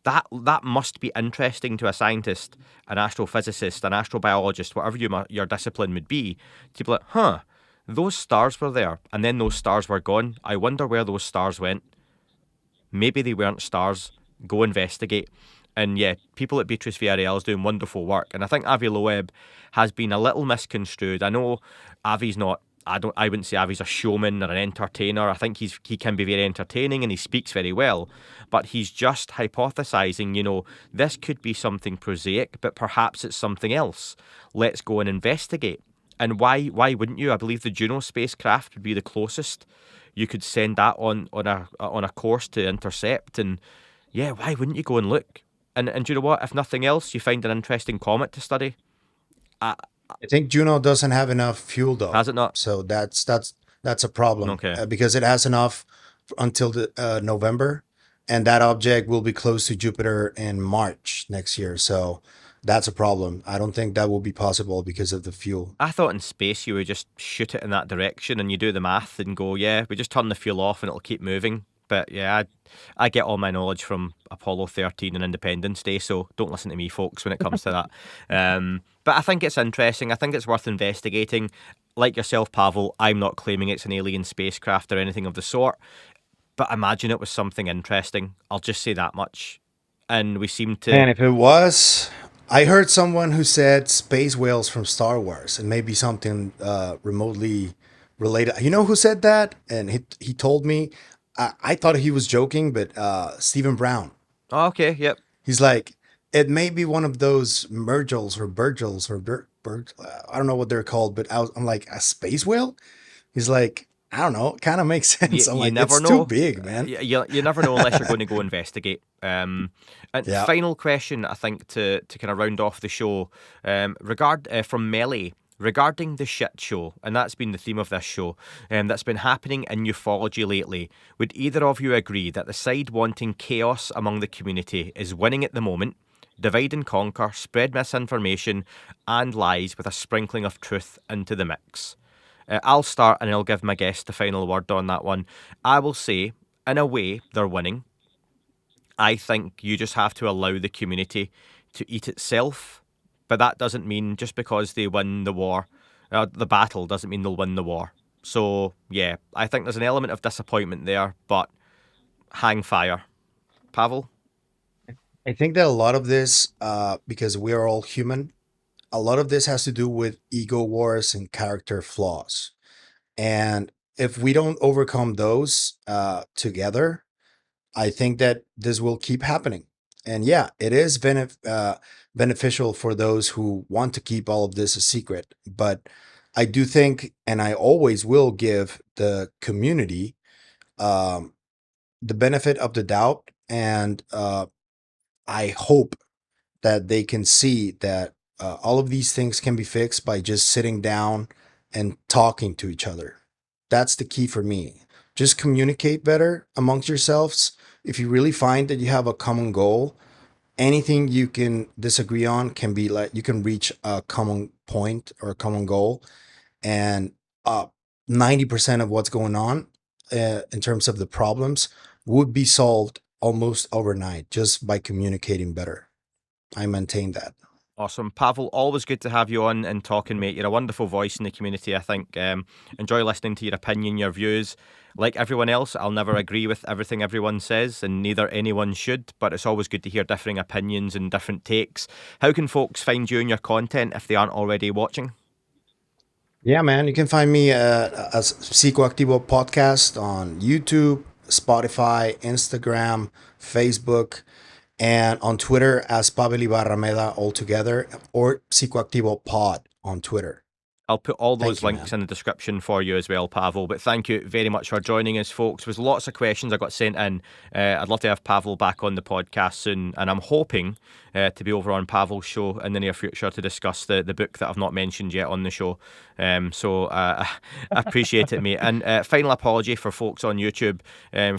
That must be interesting to a scientist, an astrophysicist, an astrobiologist, whatever your discipline would be, to be like, those stars were there and then those stars were gone. I wonder where those stars went. Maybe they weren't stars. Go investigate. And yeah, people at Beatrice Villarreal is doing wonderful work. And I think Avi Loeb has been a little misconstrued. I know Avi's not, I wouldn't say Avi's a showman or an entertainer. I think he can be very entertaining and he speaks very well. But he's just hypothesizing, this could be something prosaic, but perhaps it's something else. Let's go and investigate. And why wouldn't you? I believe the Juno spacecraft would be the closest. You could send that on a course to intercept, and yeah, why wouldn't you go and look? And do you know what? If nothing else, you find an interesting comet to study. Uh, I think Juno doesn't have enough fuel though, has it not? so that's a problem Okay. because it has enough until the November, and that object will be close to Jupiter in March next year. So that's a problem. I don't think that will be possible because of the fuel. I thought in space you would just shoot it in that direction and you do the math and go, yeah, we just turn the fuel off and it'll keep moving. But yeah, I get all my knowledge from Apollo 13 and Independence Day, so don't listen to me, folks, when it comes to that. But I think it's interesting. I think it's worth investigating. Like yourself, Pavel, I'm not claiming it's an alien spacecraft or anything of the sort, but imagine it was something interesting. I'll just say that much. And we seem to... And if it was, I heard someone who said space whales from Star Wars, and maybe something remotely related. You know who said that? And he told me. I thought he was joking, but Stephen Brown. Oh, okay, yep. He's like, it may be one of those Mergels or Burgels or I don't know what they're called, but I'm like, a space whale? He's like, I don't know. It kind of makes sense. I'm You like, never it's know. too big, man. You never know unless you're going to go investigate. And Yeah. final question, I think, to kind of round off the show, from Melly. regarding the shit show, and that's been the theme of this show, that's been happening in ufology lately, would either of you agree that the side wanting chaos among the community is winning at the moment, divide and conquer, spread misinformation and lies with a sprinkling of truth into the mix? I'll start and I'll give my guest the final word on that one. I will say, in a way, they're winning. I think you just have to allow the community to eat itself. But that doesn't mean just because they win the war, the battle, doesn't mean they'll win the war. So, yeah, I think there's an element of disappointment there, but hang fire. Pavel? I think that a lot of this, because we are all human, a lot of this has to do with ego wars and character flaws. And if we don't overcome those together, I think that this will keep happening. And yeah, it is beneficial for those who want to keep all of this a secret. But I do think, and I always will give the community um, the benefit of the doubt. And I hope that they can see that all of these things can be fixed by just sitting down and talking to each other. That's the key for me. Just communicate better amongst yourselves. If you really find that you have a common goal, anything you can disagree on can be like you can reach a common point or a common goal. And 90% of what's going on in terms of the problems would be solved almost overnight just by communicating better. I maintain that. Awesome. Pavel, always good to have you on and talking, mate. You're a wonderful voice in the community, I think. Enjoy listening to your opinion, your views. Like everyone else, I'll never agree with everything everyone says, and neither anyone should, but it's always good to hear differing opinions and different takes. How can folks find you and your content if they aren't already watching? Yeah, man. You can find me as Psicoactivo Podcast on YouTube, Spotify, Instagram, Facebook, and on Twitter as Pavel Ibarra altogether, or Psicoactivo Pod on Twitter. I'll put all Thank those you, links man. in the description for you as well, Pavel. But thank you very much for joining us, folks. There's lots of questions I got sent in. I'd love to have Pavel back on the podcast soon, and I'm hoping to be over on Pavel's show in the near future to discuss the book that I've not mentioned yet on the show. So I appreciate it, mate. And final apology for folks on YouTube,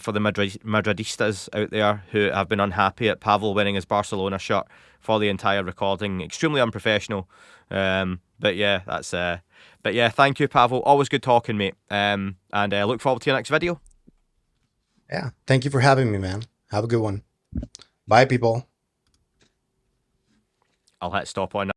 for the Madridistas out there who have been unhappy at Pavel winning his Barcelona shirt for the entire recording. Extremely unprofessional. But yeah, that's but yeah, thank you, Pavel. Always good talking, mate. And look forward to your next video. Yeah. Thank you for having me, man. Have a good one. Bye, people. I'll hit stop on that.